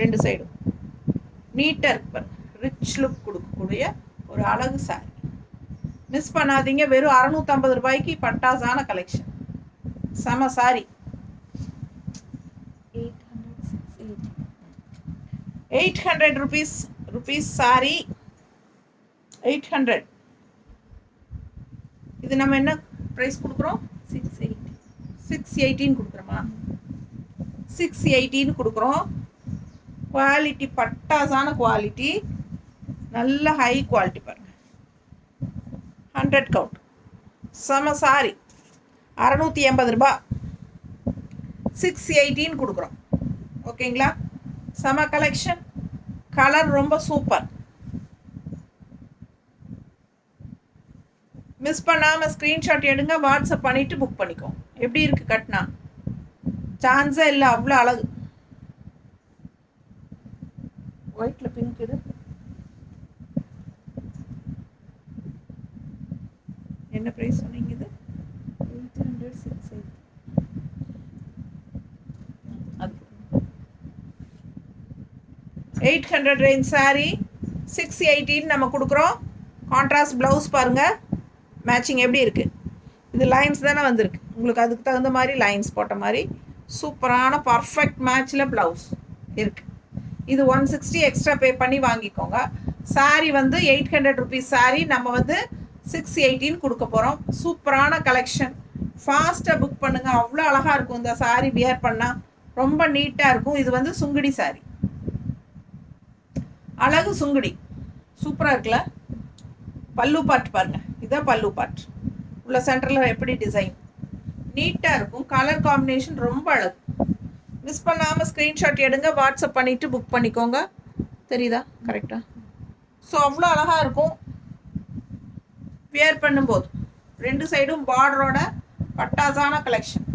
ரெண்டு சைடும் நீட்டாக இருக்கு. ரிச் லுக் கொடுக்கக்கூடிய ஒரு அழகு சாரி. மிஸ் பண்ணாதீங்க. வெறும் 650 ரூபாய்க்கு பட்டாசான கலெக்ஷன். செம சாரி. 800 rupees sorry. 800. இது நம்ம என்ன ப்ரைஸ் கொடுக்குறோம்? 618 கொடுக்குறோமா? 618 கொடுக்குறோம். குவாலிட்டி பட்டாசான குவாலிட்டி, நல்ல ஹை குவாலிட்டி பாருங்கள். 100 கவுண்ட். செம சாரி. 680 ரூபா. 618 கொடுக்குறோம். ஓகேங்களா? செம கலெக்ஷன். கலர் ரொம்ப சூப்பர். மிஸ் பண்ணாமல் ஸ்க்ரீன்ஷாட் எடுங்க, வாட்ஸ்அப் பண்ணிவிட்டு புக் பண்ணிக்கோங்க. எப்படி இருக்குது கட்டினா? சான்ஸே இல்லை, அவ்வளோ அழகு. ஒயிட்டில் பிங்க். இது என்ன ப்ரைஸ் சொன்னீங்க? இது 800 ரேஞ்ச் சாரி 618 நம்ம கொடுக்குறோம். கான்ட்ராஸ்ட் ப்ளவுஸ் பாருங்கள், மேட்சிங் எப்படி இருக்குது. இது லைன்ஸ் தானே வந்திருக்கு, உங்களுக்கு அதுக்கு தகுந்த மாதிரி லைன்ஸ் போட்ட மாதிரி சூப்பரான பர்ஃபெக்ட் மேட்ச்சில் ப்ளவுஸ் இருக்குது. இது 160 எக்ஸ்ட்ரா பே பண்ணி வாங்கிக்கோங்க. சாரீ வந்து 800 rupees சாரீ நம்ம வந்து 618 கொடுக்க போகிறோம். சூப்பரான கலெக்ஷன். ஃபாஸ்ட்டாக புக் பண்ணுங்கள். அவ்வளோ அழகாக இருக்கும் இந்த சாரீ. வியர் பண்ணால் ரொம்ப நீட்டாக இருக்கும். இது வந்து சுங்குடி சாரீ, அழகு சுங்குடி, சூப்பராக இருக்குல்ல? பல்லு பாட்டு பாருங்கள், இதுதான் பல்லு பாட்டு. உள்ள சென்டரில் எப்படி டிசைன் நீட்டாக இருக்கும். கலர் காம்பினேஷன் ரொம்ப அழகு. மிஸ் பண்ணாமல் ஸ்க்ரீன்ஷாட் எடுங்க, வாட்ஸ்அப் பண்ணிவிட்டு புக் பண்ணிக்கோங்க. தெரியுதா கரெக்டாக? ஸோ அவ்வளோ அழகாக இருக்கும் வியர் பண்ணும்போது. ரெண்டு சைடும் பார்டரோட பட்டாசான கலெக்ஷன்.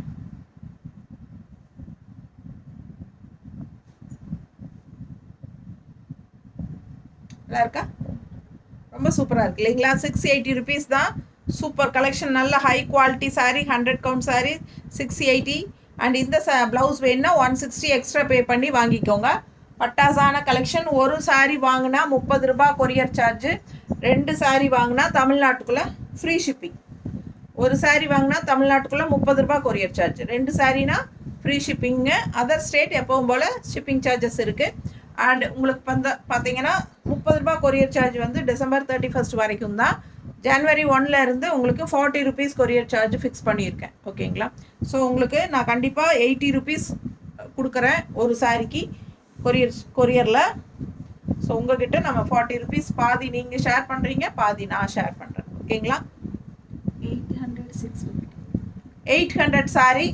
நல்லா இருக்கா? ரொம்ப சூப்பராக இருக்குது இல்லைங்களா? 680 rupees தான். Super collection. நல்ல high quality sari, 100 count sari 680. And இந்த ப்ளவுஸ் வேணுன்னா 160 எக்ஸ்ட்ரா பே பண்ணி வாங்கிக்கோங்க. பட்டாசான கலெக்ஷன். ஒரு சாரீ வாங்கினா 30 ரூபா கொரியர் சார்ஜு. 2 சாரீ வாங்கினா தமிழ்நாட்டுக்குள்ளே ஃப்ரீ ஷிப்பிங். ஒரு சாரீ வாங்கினா தமிழ்நாட்டுக்குள்ளே 30 ரூபா கொரியர் சார்ஜ். 2 சாரீனா ஃப்ரீ ஷிப்பிங்கு. அதர் ஸ்டேட் எப்பவும் போல் ஷிப்பிங் சார்ஜஸ் இருக்குது. அண்ட் உங்களுக்கு வந்து பார்த்தீங்கன்னா 30 ரூபா கொரியர் சார்ஜ் வந்து டிசம்பர் 31 வரைக்கும் தான். ஜனவரி 1ல இருந்து உங்களுக்கு 40 ருபீஸ் கொரியர் சார்ஜ் ஃபிக்ஸ் பண்ணியிருக்கேன். ஓகேங்களா? ஸோ உங்களுக்கு நான் கண்டிப்பாக 80 ருபீஸ் கொடுக்குறேன் ஒரு சாரிக்கு கொரியரில். ஸோ உங்ககிட்ட நம்ம 40 ருபீஸ் பாதி நீங்கள் ஷேர் பண்ணுறீங்க, பாதி நான் ஷேர் பண்ணுறேன். ஓகேங்களா? 800 சாரி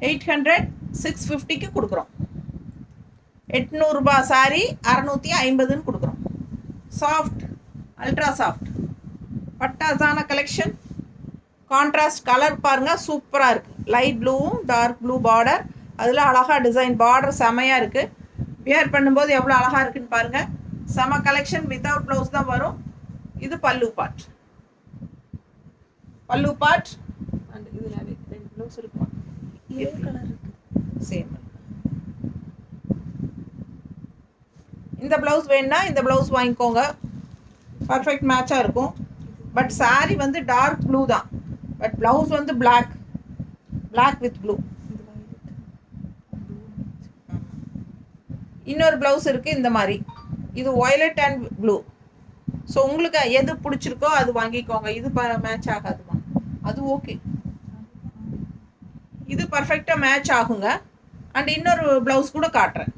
800 650க்கு கொடுக்குறோம். 800 ரூபா சாரி 650ன்னு கொடுக்குறோம். சாஃப்ட், அல்ட்ரா சாஃப்ட் பட்டாசான கலெக்ஷன். கான்ட்ராஸ்ட் கலர் பாருங்கள், சூப்பராக இருக்குது. லைட் ப்ளூவும் டார்க் ப்ளூ பார்டர், அதில் அழகாக டிசைன் பார்டர் செமையாக இருக்குது. வியர் பண்ணும்போது எவ்வளோ அழகாக இருக்குன்னு பாருங்கள். செம கலெக்ஷன். வித்தவுட் ப்ளவுஸ் தான் வரும். இது பல்லு பார்ட். பல்லு பார்ட் அண்ட் இதில் 2 ப்ளவுஸ் இருக்கும். கலர் இருக்குது சேம். இந்த ப்ளவுஸ் வேணுன்னா இந்த ப்ளவுஸ் வாங்கிக்கோங்க, பர்ஃபெக்ட் மேட்சாக இருக்கும். பட் சாரி வந்து டார்க் ப்ளூ தான், பட் ப்ளவுஸ் வந்து பிளாக் வித் ப்ளூ. இன்னொரு ப்ளவுஸ் இருக்குது இந்த மாதிரி, இது வயலட் அண்ட் ப்ளூ. ஸோ உங்களுக்கு எது பிடிச்சிருக்கோ அது வாங்கிக்கோங்க. இது மேட்ச் ஆகாதுமா, அது ஓகே. இது பர்ஃபெக்டாக மேட்ச் ஆகுங்க. அண்ட் இன்னொரு ப்ளவுஸ் கூட காட்டுறேன்.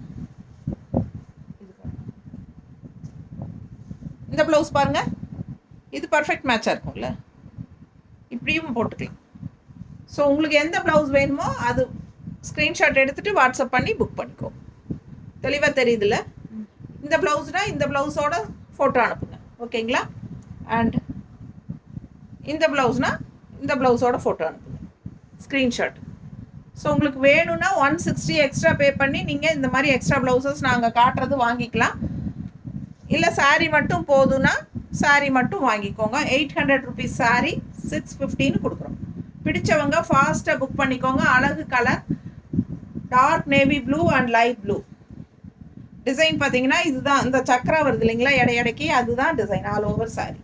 இந்த ப்ளவுஸ் பாருங்கள், இது பர்ஃபெக்ட் மேட்சாக இருக்கும்ல, இப்படியும் போட்டுக்கலாம். ஸோ உங்களுக்கு எந்த ப்ளவுஸ் வேணுமோ அது ஸ்க்ரீன்ஷாட் எடுத்துகிட்டு வாட்ஸ்அப் பண்ணி புக் பண்ணிக்கோ. தெளிவாக தெரியுதுல்ல? இந்த ப்ளவுஸ்னால் இந்த ப்ளவுஸோட ஃபோட்டோ அனுப்புங்க. ஓகேங்களா? அண்ட் இந்த ப்ளவுஸ்னால் இந்த ப்ளவுஸோட ஃபோட்டோ அனுப்புங்க, ஸ்க்ரீன்ஷாட். ஸோ உங்களுக்கு வேணும்னா 160 எக்ஸ்ட்ரா பே பண்ணி நீங்கள் இந்த மாதிரி எக்ஸ்ட்ரா ப்ளவுசஸ் நாங்கள் காட்டுறது வாங்கிக்கலாம். இல்லை சாரீ மட்டும் போதுன்னா சாரீ மட்டும் வாங்கிக்கோங்க. 800 ருபீஸ் சாரீ 650ன்னு கொடுக்குறோம். பிடிச்சவங்க ஃபாஸ்ட்டாக புக் பண்ணிக்கோங்க. அழகு colour, dark navy blue and light blue. Design பார்த்தீங்கன்னா இதுதான், இந்த சக்கரா வருது இல்லைங்களா இடைக்கு, அதுதான் design all over sari.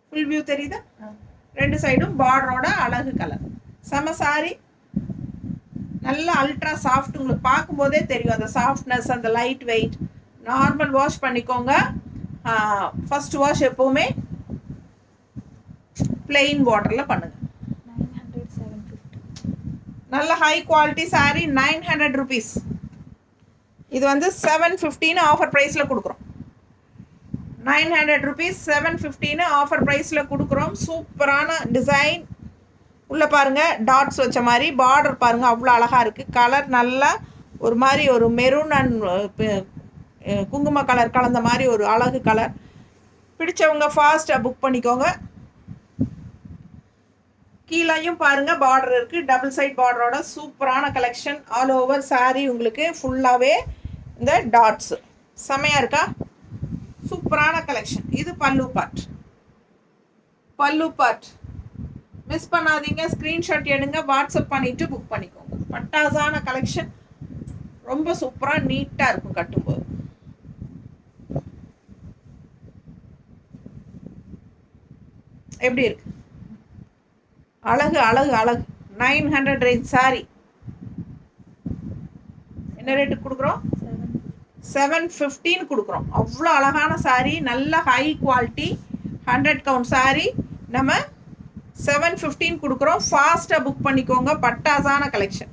Full view தெரியுதா? 2 சைடும் பார்டரோட அழகு கலர். செம சாரீ, நல்ல அல்ட்ரா சாஃப்ட். உங்களுக்கு பார்க்கும்போதே தெரியும் அந்த சாஃப்ட்னஸ், அந்த லைட் வெயிட். நார்மல் வாஷ் பண்ணிக்கோங்க. ஃபர்ஸ்ட் வாஷ் எப்போவுமே பிளெயின் வாட்டரில் பண்ணுங்கள். 900 750. நல்ல ஹை குவாலிட்டி சாரீ 900 ருபீஸ். இது வந்து 750ன்னு ஆஃபர் ப்ரைஸில் கொடுக்குறோம். 900 ருபீஸ் 750ன்னு ஆஃபர் ப்ரைஸில் கொடுக்குறோம். சூப்பரான டிசைன். உள்ளே பாருங்கள், டாட்ஸ் வச்ச மாதிரி பார்டர் பாருங்கள், அவ்வளோ அழகாக இருக்குது. கலர் நல்லா ஒரு மாதிரி ஒரு மெரூன் அண்ட் குங்கும கலர் கலந்த மாதிரி ஒரு அழகு கலர். பிடிச்சவங்க ஃபாஸ்ட்டாக புக் பண்ணிக்கோங்க. கீழேயும் பாருங்கள் பார்டர் இருக்குது, டபுள் சைட் பார்டரோட சூப்பரான கலெக்ஷன். ஆல் ஓவர் சாரீ உங்களுக்கு ஃபுல்லாகவே இந்த டாட்ஸு செமையாக இருக்கா? சூப்பரான கலெக்ஷன். இது பல்லு பார்ட். பல்லு பார்ட் மிஸ் பண்ணாதீங்க. ஸ்க்ரீன்ஷாட் எடுங்க, வாட்ஸ்அப் பண்ணிவிட்டு புக் பண்ணிக்கோங்க. பட்டாசான கலெக்ஷன், ரொம்ப சூப்பராக நீட்டாக இருக்கும் கட்டும்போது. எப்படி இருக்கு? அழகு அழகு அழகு. 900 ரேஞ்ச் சாரி என்ன ரேட்டுக்கு கொடுக்குறோம்? 750ன்னு கொடுக்குறோம். அவ்வளோ அழகான சாரீ, நல்ல ஹை குவாலிட்டி 100 கவுண்ட் சாரீ நம்ம 750ன்னு கொடுக்குறோம். ஃபாஸ்ட்டாக புக் பண்ணிக்கோங்க. பட்டாசான கலெக்ஷன்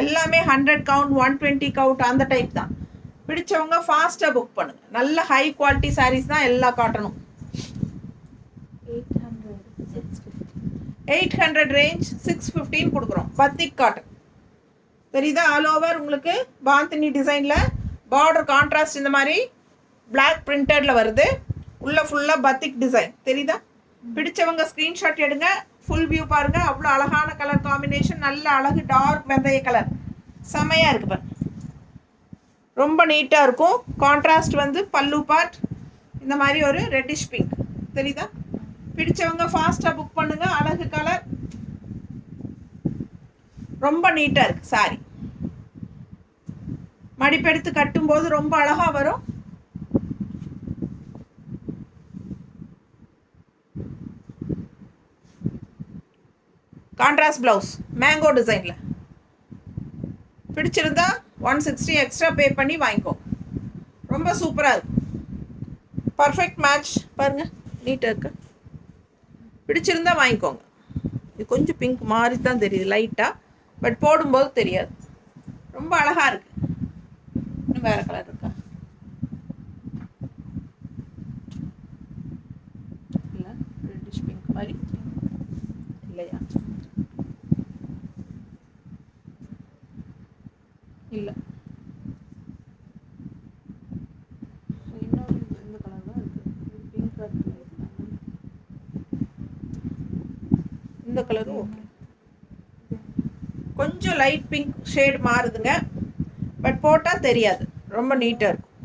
எல்லாமே 100 கவுண்ட் 120 கவுண்ட் அந்த டைப் தான். பிடிச்சவங்க ஃபாஸ்ட்டாக புக் பண்ணுங்கள். நல்ல ஹை குவாலிட்டி சாரீஸ் தான் எல்லா காட்டணும். 800 ரேஞ்ச் 650ன்னு கொடுக்குறோம். பத்திக் காட்டன் தெரியுதா? ஆல் ஓவர் உங்களுக்கு பாந்தினி டிசைனில் பார்டர் கான்ட்ராஸ்ட் இந்த மாதிரி பிளாக் பிரிண்டடில் வருது. உள்ள ஃபுல்லாக பத்திக் டிசைன் தெரியுதா? பிடிச்சவங்க ஸ்க்ரீன்ஷாட் எடுங்க. ஃபுல் வியூ பாருங்கள், அவ்வளோ அழகான கலர் காம்பினேஷன். நல்ல அழகு டார்க் வெந்தய கலர், செமையாக இருக்குது பாருங்க, ரொம்ப நீட்டாக இருக்கும். கான்ட்ராஸ்ட் வந்து பல்லு பார்ட் இந்த மாதிரி ஒரு ரெட்டிஷ் பிங்க் தெரியுதா? பிடிச்சவங்க ஃபாஸ்ட்டாக புக் பண்ணுங்கள். அழகு கலர், ரொம்ப நீட்டாக இருக்குது சாரி. மடிப்பெடுத்து கட்டும்போது ரொம்ப அழகாக வரும். கான்ட்ராஸ்ட் ப்ளவுஸ் மேங்கோ டிசைனில். பிடிச்சிருந்தா 160 எக்ஸ்ட்ரா பே பண்ணி வாங்கிக்கோங்க. ரொம்ப சூப்பராக இருக்கும். பர்ஃபெக்ட் மேட்ச் பாருங்கள், நீட்டாக இருக்கு. பிடிச்சிருந்தா வாங்கிக்கோங்க. இது கொஞ்சம் பிங்க் மாதிரி தான் தெரியுது லைட்டாக, பட் போடும்போது தெரியாது. ரொம்ப அழகாக இருக்குது. இன்னும் வேறு கலர் இருக்கா? இல்லை, ரெட்டிஷ் பிங்க் மாதிரி இல்லையா? இல்லை, இன்னொரு இந்த கலர் தான் இருக்குது. பிங்காக இருக்குது. இந்த கலரும் ஓகே. கொஞ்சம் லைட் பிங்க் ஷேட் மாறுதுங்க, பட் போட்டால் தெரியாது. ரொம்ப நீட்டாக இருக்கும்.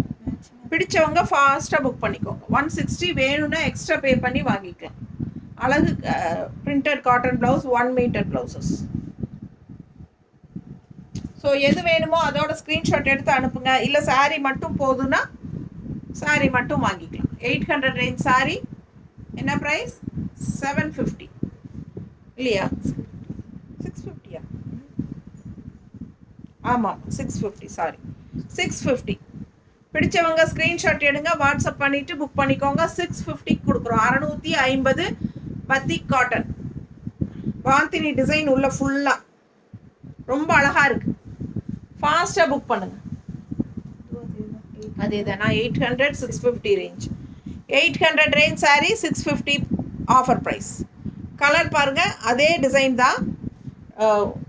பிடிச்சவங்க ஃபாஸ்ட்டாக புக் பண்ணிக்கோங்க. 160 வேணும்னா எக்ஸ்ட்ரா பே பண்ணி வாங்கிக்கலாம். அழகு printed cotton blouse, 1 metre blouses. So எது வேணுமோ அதோட ஸ்க்ரீன்ஷாட் எடுத்து அனுப்புங்க. இல்லை சாரீ மட்டும் போதுன்னா சாரீ மட்டும் வாங்கிக்கலாம். 800 ரேஞ்ச் சாரீ என்ன ப்ரைஸ்? 750 இல்லையா? 650யா? ஆமாம், 650. சாரி, 650. பிடிச்சவங்க ஸ்க்ரீன்ஷாட் எடுங்க, வாட்ஸ்அப் பண்ணிவிட்டு புக் பண்ணிக்கோங்க. 650 கொடுக்குறோம். 650 பத்திக் காட்டன் பாந்தினி டிசைன் உள்ள ஃபுல்லாக ரொம்ப அழகாக இருக்குது. ஃபாஸ்ட்டாக புக் பண்ணுங்கள். அதே தான். நான் 800, 650 range. 800 range sari 650 offer price. Colour பாருங்கள், அதே டிசைன் தான்,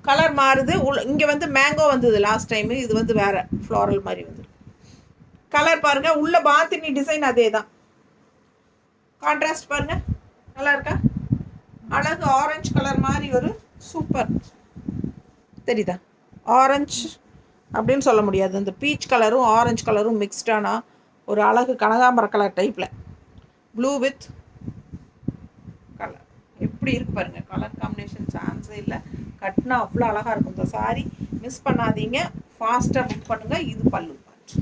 கலர் மாறுது. இங்கே வந்து மேங்கோ வந்தது லாஸ்ட் டைமு, இது வந்து வேறு ஃப்ளாரல் மாதிரி வந்து. கலர் பாருங்கள், உள்ள பாந்தினி டிசைன் அதே தான். கான்ட்ராஸ்ட் பாருங்கள், நல்லா இருக்கா? அழகு ஆரஞ்சு கலர் மாதிரி ஒரு சூப்பர் தெரியுதா? ஆரஞ்சு அப்படின்னு சொல்ல முடியாது, அந்த பீச் கலரும் ஆரஞ்சு கலரும் மிக்ஸ்டானா ஒரு அழகு கனகாம்பர கலர் டைப்பில் ப்ளூ வித் கலர் எப்படி இருக்கு பாருங்க. கலர் காம்பினேஷன் சான்ஸே இல்லை. கட்டினா அவ்வளோ அழகாக இருக்கும். இந்த சாரீ மிஸ் பண்ணாதீங்க, ஃபாஸ்ட்டாக புக் பண்ணுங்கள். இது பல்லு பார்ட்,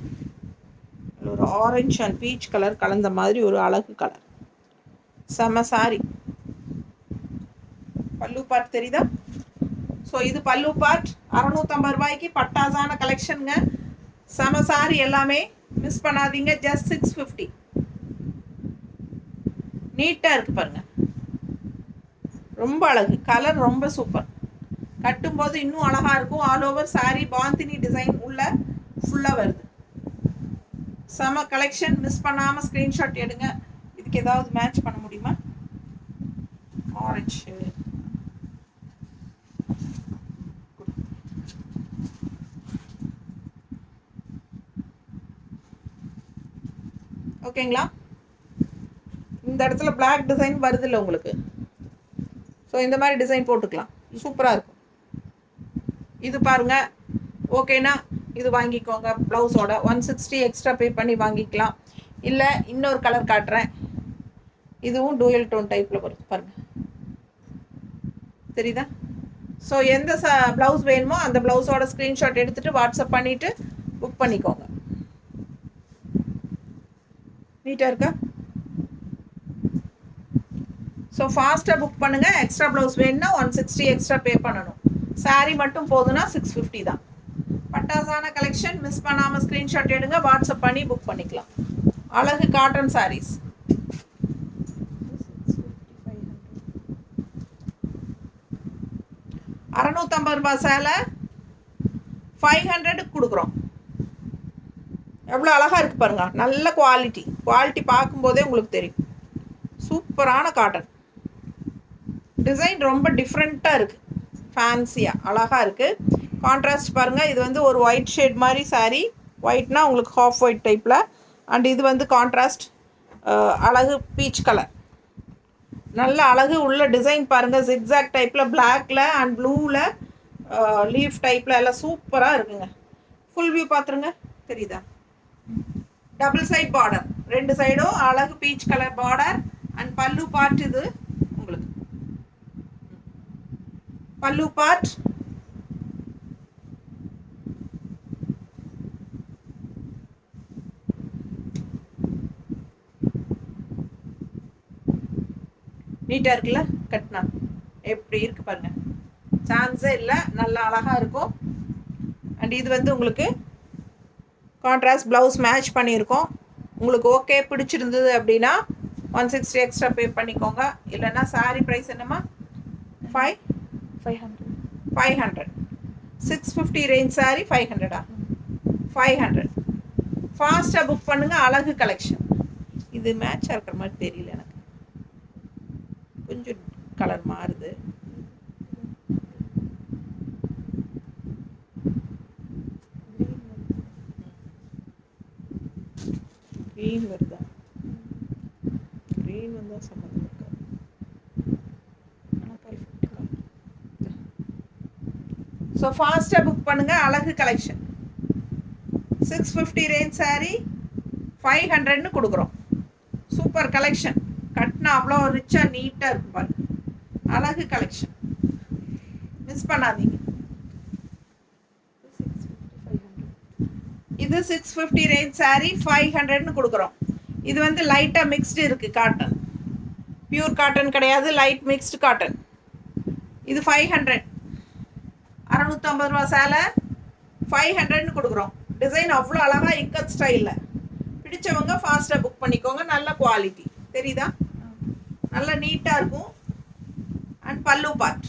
ஒரு ஆரஞ்சு அண்ட் பீச் கலர் கலந்த மாதிரி ஒரு அழகு கலர். செம்ம சாரீ. பல்லு பார்ட் தெரியுதா? ஸோ இது பல்லு பார்ட். 650 ரூபாய்க்கு பட்டாசான கலெக்ஷனுங்க. செம சாரி எல்லாமே மிஸ் பண்ணாதீங்க. ஜஸ்ட் 650. நீட்டாக இருக்குது பாருங்கள், ரொம்ப அழகு. கலர் ரொம்ப சூப்பர். கட்டும்போது இன்னும் அழகாக இருக்கும். All over sari bandhani design உள்ள ஃபுல்லாக வருது. செம கலெக்ஷன். மிஸ் பண்ணாமல் ஸ்க்ரீன்ஷாட் எடுங்க. இதுக்கு ஏதாவது மேட்ச் பண்ண முடியுமா? ஆரஞ்சு ஓகேங்களா? இந்த இடத்துல பிளாக் டிசைன் வருது இல்லை உங்களுக்கு? ஸோ இந்த மாதிரி டிசைன் போட்டுக்கலாம், சூப்பராக இருக்கும். இது பாருங்கள், ஓகேனா இது வாங்கிக்கோங்க. ப்ளவுஸோட 160 எக்ஸ்ட்ரா பே பண்ணி வாங்கிக்கலாம். இல்லை இன்னொரு கலர் காட்டுறேன், இதுவும் டூயல் டோன் டைப்பில் வருது பாருங்கள், தெரியுதா? ஸோ எந்த ப்ளவுஸ் வேணுமோ அந்த ப்ளவுஸோட ஸ்க்ரீன்ஷாட் எடுத்துகிட்டு வாட்ஸ்அப் பண்ணிவிட்டு புக் பண்ணிக்கோங்க. நீட்டாக இருக்கா? ஸோ ஃபாஸ்ட்டாக புக் பண்ணுங்கள். எக்ஸ்ட்ரா ப்ளவுஸ் வேணுன்னா 160 எக்ஸ்ட்ரா பே பண்ணணும். சாரீ மட்டும் போதுன்னா 650 தான். பட்டாசான கலெக்ஷன். மிஸ் பண்ணாமல் ஸ்க்ரீன்ஷாட் எடுங்க, வாட்ஸ்அப் பண்ணி புக் பண்ணிக்கலாம். அழகு காட்டன் சாரீஸ். 650 ரூபாய் சேலை 500 கொடுக்குறோம். எவ்வளோ அழகாக இருக்குது பாருங்கள். நல்ல குவாலிட்டி பார்க்கும்போதே உங்களுக்கு தெரியும். சூப்பரான காட்டன் டிசைன், ரொம்ப டிஃப்ரெண்ட்டாக இருக்குது, ஃபேன்சியாக அழகாக இருக்குது. கான்ட்ராஸ்ட் பாருங்கள். இது வந்து ஒரு ஒயிட் ஷேட் மாதிரி சாரீ. ஒயிட்னா உங்களுக்கு ஹாஃப் ஒயிட் டைப்பில். அண்ட் இது வந்து கான்ட்ராஸ்ட் அழகு பீச் கலர். நல்ல அழகு உள்ள டிசைன் பாருங்கள். ஜிக்ஸாக் டைப்பில் பிளாக்கில் அண்ட் ப்ளூவில் லீஃப் டைப்பில் எல்லாம் சூப்பராக இருக்குங்க. ஃபுல் வியூ பார்த்துருங்க, தெரியுதா? டபுள் சைட் பார்டர், 2 சைடும் அழகு பீச் கலர் பார்டர். அண்ட் பல்லு பார்ட் இது உங்களுக்கு. பல்லு பார்ட் நீட்டாக இருக்குல்ல? கட்டினா எப்படி இருக்குது பாருங்கள், சான்ஸே இல்லை. நல்லா அழகாக இருக்கும். அண்ட் இது வந்து உங்களுக்கு கான்ட்ராஸ்ட் ப்ளவுஸ் மேட்ச் பண்ணியிருக்கோம். உங்களுக்கு ஓகே பிடிச்சிருந்தது அப்படின்னா 160 எக்ஸ்ட்ரா பே பண்ணிக்கோங்க. இல்லைன்னா சாரீ ப்ரைஸ் என்னம்மா? 500. 650 ரேஞ்ச் சாரீ 500. 500. ஃபாஸ்ட்டாக புக் பண்ணுங்கள். அழகு கலெக்ஷன். இது மேட்சாக இருக்கிற மாதிரி தெரியல எனக்கு, கொஞ்சம் கலர் மாறுது. க்ரீன் வருதா? க்ரீன் வந்தால் சம்மந்தம் இருக்காது. ஸோ ஃபாஸ்ட்டாக புக் பண்ணுங்கள். அழகு கலெக்ஷன் 650 ரேஞ்ச் சாரீ 500ன்னு கொடுக்குறோம். Super collection. கட்டினா அவ்வளோ ரிச்சாக நீட்டாக இருக்கும் பாருங்க. அழகு கலெக்ஷன் மிஸ் பண்ணாதீங்க. இது 650 ரேஞ்ச் சாரீ 500ன்னு கொடுக்குறோம். இது வந்து லைட்டாக மிக்ஸ்டு இருக்குது காட்டன், பியூர் காட்டன் கிடையாது, லைட் மிக்ஸ்டு காட்டன். இது 500. 650 ரூபா சேலை 500ன்னு கொடுக்குறோம். டிசைன் அவ்வளோ அழகாக இக்கத் ஸ்டைலில். பிடிச்சவங்க ஃபாஸ்ட்டாக புக் பண்ணிக்கோங்க. நல்ல குவாலிட்டி தெரியுதா? நல்லா நீட்டாக இருக்கும். அண்ட் பல்லு பார்ட்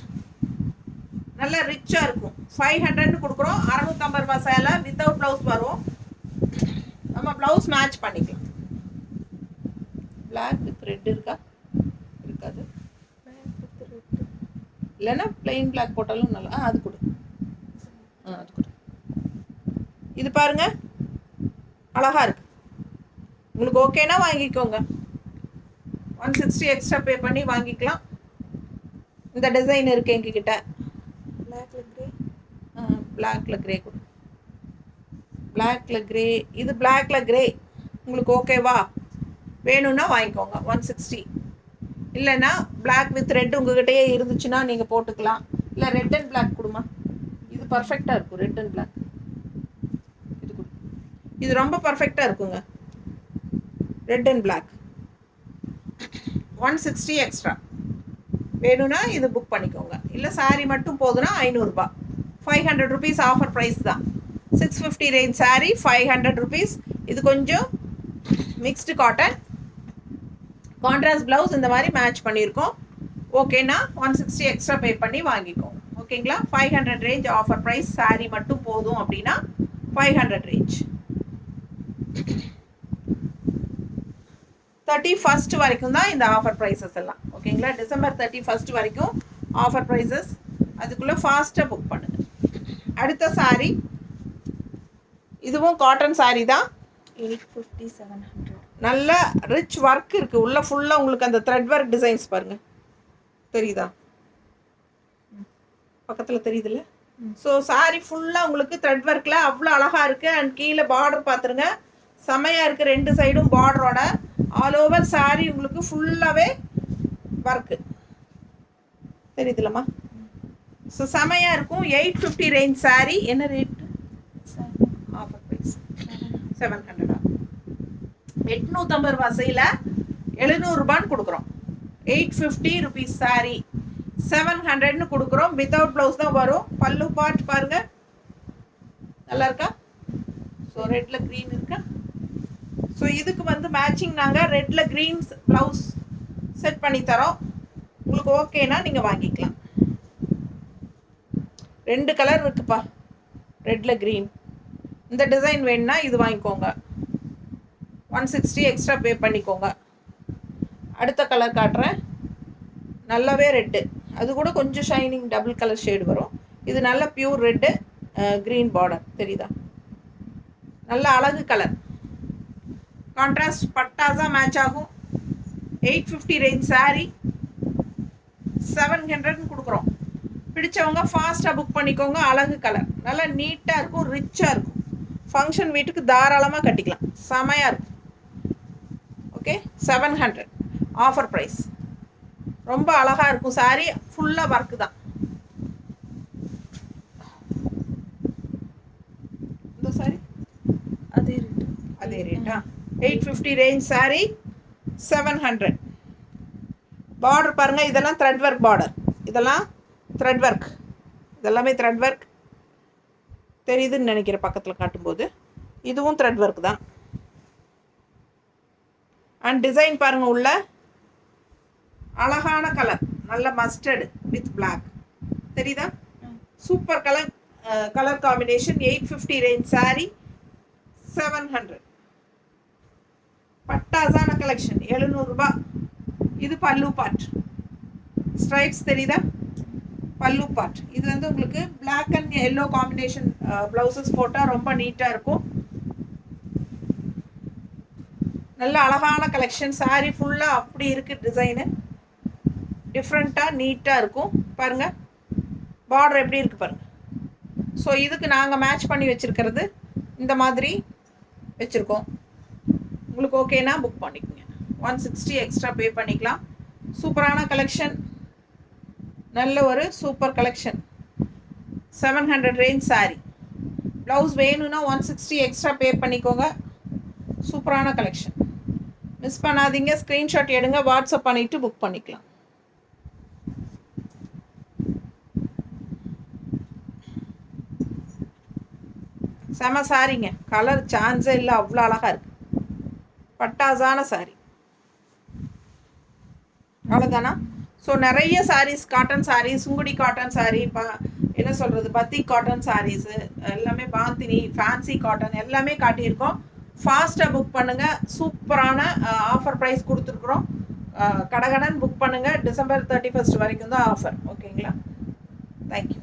நல்லா ரிச்சாக இருக்கும். 500ன்னு கொடுக்குறோம். 650 ரூபா சேலை வித்தவுட் ப்ளவுஸ் வரும். நம்ம ப்ளவுஸ் மேட்ச் பண்ணிக்கலாம். பிளாக் வித் ரெட் இருக்கா? இருக்காது. இல்லைன்னா பிளெயின் பிளாக் போட்டாலும் நல்லா. அது கொடு. அது கொடு. இது பாருங்க, அழகா இருக்கு. உங்களுக்கு ஓகேனா வாங்கிக்கோங்க. 160 எக்ஸ்ட்ரா பே பண்ணி வாங்கிக்கலாம். இந்த டிசைன் இருக்கு எங்ககிட்ட. பிளாக்ல கிரே கொடு. பிளாக்ல கிரே. இது பிளாக்ல கிரே. உங்களுக்கு ஓகேவா? வேணும்னா வாங்கிக்கோங்க. 160. இல்லைன்னா பிளாக் வித் ரெட் உங்ககிட்டயே இருந்துச்சுன்னா நீங்கள் போட்டுக்கலாம். இல்லை ரெட் அண்ட் பிளாக் கொடுமா. இது பர்ஃபெக்டாக இருக்கும். ரெட் அண்ட் பிளாக் இது கொடு. இது ரொம்ப பர்ஃபெக்டாக இருக்குங்க. Red and black 160 extra. வேணும்னா இது புக் பண்ணிக்கோங்க. இல்லை சாரீ மட்டும் போதுன்னா 500 ரூபா. 500 ருபீஸ் ஆஃபர் ப்ரைஸ் தான். 650 ரேஞ்ச் சாரீ 500 ருபீஸ். இது கொஞ்சம் மிக்ஸ்டு காட்டன், கான்ட்ராஸ்ட் ப்ளவுஸ் இந்த மாதிரி மேட்ச் பண்ணியிருக்கோம். ஓகேனா 160 எக்ஸ்ட்ரா பே பண்ணி வாங்கிக்கோங்க. ஓகேங்களா? 500 ரேஞ்ச் ஆஃபர் ப்ரைஸ். சாரீ மட்டும் போதும் அப்படின்னா 500 ரேஞ்ச். 31st வரைக்கும் தான் இந்த ஆஃபர் ப்ரைஸஸ் எல்லாம். ஓகேங்களா? டிசம்பர் 31st வரைக்கும் ஆஃபர் ப்ரைஸஸ். அதுக்குள்ளே ஃபாஸ்ட்டாக புக் பண்ணுங்கள். அடுத்த சாரீ இதுவும் காட்டன் சாரீ தான். 850 700. நல்ல ரிச் ஒர்க் இருக்குது உள்ள. ஃபுல்லாக உங்களுக்கு அந்த த்ரெட் ஒர்க் டிசைன்ஸ் பாருங்கள். தெரியுதா? பக்கத்தில் தெரியுதுல்ல? ஸோ சாரீ ஃபுல்லாக உங்களுக்கு த்ரெட் ஒர்க்கில் அவ்வளோ அழகாக இருக்குது. அண்ட் கீழே பார்டர் பார்த்துருங்க, செமையாக இருக்குது. 2 சைடும் பார்டரோட ஆல் ஓவர் சாரீ உங்களுக்கு ஃபுல்லாகவே ஒர்க்கு தெரியுதுல்லம்மா? ஸோ செமையாக இருக்கும். 850 ரேஞ்ச் சாரீ. என்ன ரேட்டு? Offer price 700. 850 ரூபா சேல 700 ரூபான்னு கொடுக்குறோம். 850 ருபீஸ் சாரீ 700ன்னு கொடுக்குறோம். வித்தவுட் ப்ளவுஸ் தான் வரும். பல்லு பார்ட் பாருங்க, நல்லா இருக்கா? ஸோ ரெட்ல க்ரீன் இருக்கா? ஸோ இதுக்கு வந்து மேட்சிங் நாங்கள் ரெட்ல க்ரீன்ஸ் ப்ளவுஸ் செட் பண்ணி தரோம். உங்களுக்கு ஓகேனா நீங்கள் வாங்கிக்கலாம். 2 கலர் இருக்குப்பா, ரெட்ல க்ரீன். இந்த டிசைன் வேணுன்னா இது வாங்கிக்கோங்க. 160 எக்ஸ்ட்ரா பே பண்ணிக்கோங்க. அடுத்த கலர் காட்டுறேன். நல்லாவே ரெட்டு, அது கூட கொஞ்சம் ஷைனிங் டபுள் கலர் ஷேடு வரும். இது நல்ல பியூர் ரெட்டு, க்ரீன் பார்டர் தெரியுதா? நல்ல அழகு கலர். கான்ட்ராஸ்ட் பட்டாஸாக மேட்ச் ஆகும். 850 ரேஞ்ச் சாரீ 700ன்னு கொடுக்குறோம். பிடிச்சவங்க ஃபாஸ்ட்டாக புக் பண்ணிக்கோங்க. அழகு கலர், நல்லா நீட்டாக இருக்கும், ரிச்சாக இருக்கும். ஃபங்க்ஷன் வீட்டுக்கு தாராளமாக கட்டிக்கலாம். செமையாக இருக்கும். Okay, 700 offer price. ரொம்ப அழகாக இருக்கும். சாரீ ஃபுல்லாக ஒர்க்கு தான். இந்த சாரீ அதே ரேட்டா? 850 ரேஞ்ச் சாரீ 700. பார்டர் பாருங்கள், இதெல்லாம் த்ரெட் ஒர்க் பார்டர். இதெல்லாம் த்ரெட் ஒர்க், இதெல்லாமே த்ரெட் ஒர்க். தெரியுதுன்னு நினைக்கிற பக்கத்தில் காட்டும்போது. இதுவும் த்ரெட் ஒர்க் தான். அண்ட் டிசைன் பாருங்கள், உள்ள அழகான கலர், நல்ல மஸ்டர்டு வித் பிளாக் தெரியுதா? Super colour combination. 850 range sari 700. பட்டாசான கலெக்ஷன். 700 ரூபாய். இது பல்லு பார்ட். ஸ்ட்ரைப்ஸ் தெரியுதா? பல்லு பார்ட். இது வந்து உங்களுக்கு black and yellow combination blouses போட்டால் ரொம்ப நீட்டாக இருக்கும். நல்ல அழகான கலெக்ஷன். சாரீ ஃபுல்லாக அப்படி இருக்குது டிசைனு. டிஃப்ரெண்ட்டாக நீட்டாக இருக்கும். பாருங்கள் பார்டர் எப்படி இருக்குது பாருங்கள். ஸோ இதுக்கு நாங்கள் மேட்ச் பண்ணி வச்சுருக்கிறது இந்த மாதிரி வச்சுருக்கோம். உங்களுக்கு ஓகேனா புக் பண்ணிக்கோங்க. 160 எக்ஸ்ட்ரா பே பண்ணிக்கலாம். சூப்பரான கலெக்ஷன். நல்ல ஒரு super collection. 700 range sari. Blouse வேணும்னா 160 எக்ஸ்ட்ரா பே பண்ணிக்கோங்க. சூப்பரான கலெக்ஷன். மிஸ் பண்ணாதீங்க. ஸ்க்ரீன்ஷாட் எடுங்க, வாட்ஸ்அப் பண்ணிவிட்டு புக் பண்ணிக்கலாம். செம சாரிங்க. கலர் சான்ஸே இல்லை, அவ்வளோ அழகாக இருக்குது. பட்டாசான சாரீ. அவ்வளோதானா? ஸோ நிறைய சாரீஸ், காட்டன் சாரீஸ், சுங்குடி காட்டன் சாரீ, என்ன சொல்கிறது, பத்திக் காட்டன் சாரீஸு எல்லாமே, பாந்தினி ஃபேன்சி காட்டன் எல்லாமே காட்டியிருக்கோம். ஃபாஸ்ட்டாக புக் பண்ணுங்கள். சூப்பரான ஆஃபர் ப்ரைஸ் கொடுத்துருக்குறோம். கடகடன் புக் பண்ணுங்கள். டிசம்பர் 31 வரைக்கும் தான் ஆஃபர். ஓகேங்களா? தேங்க்யூ.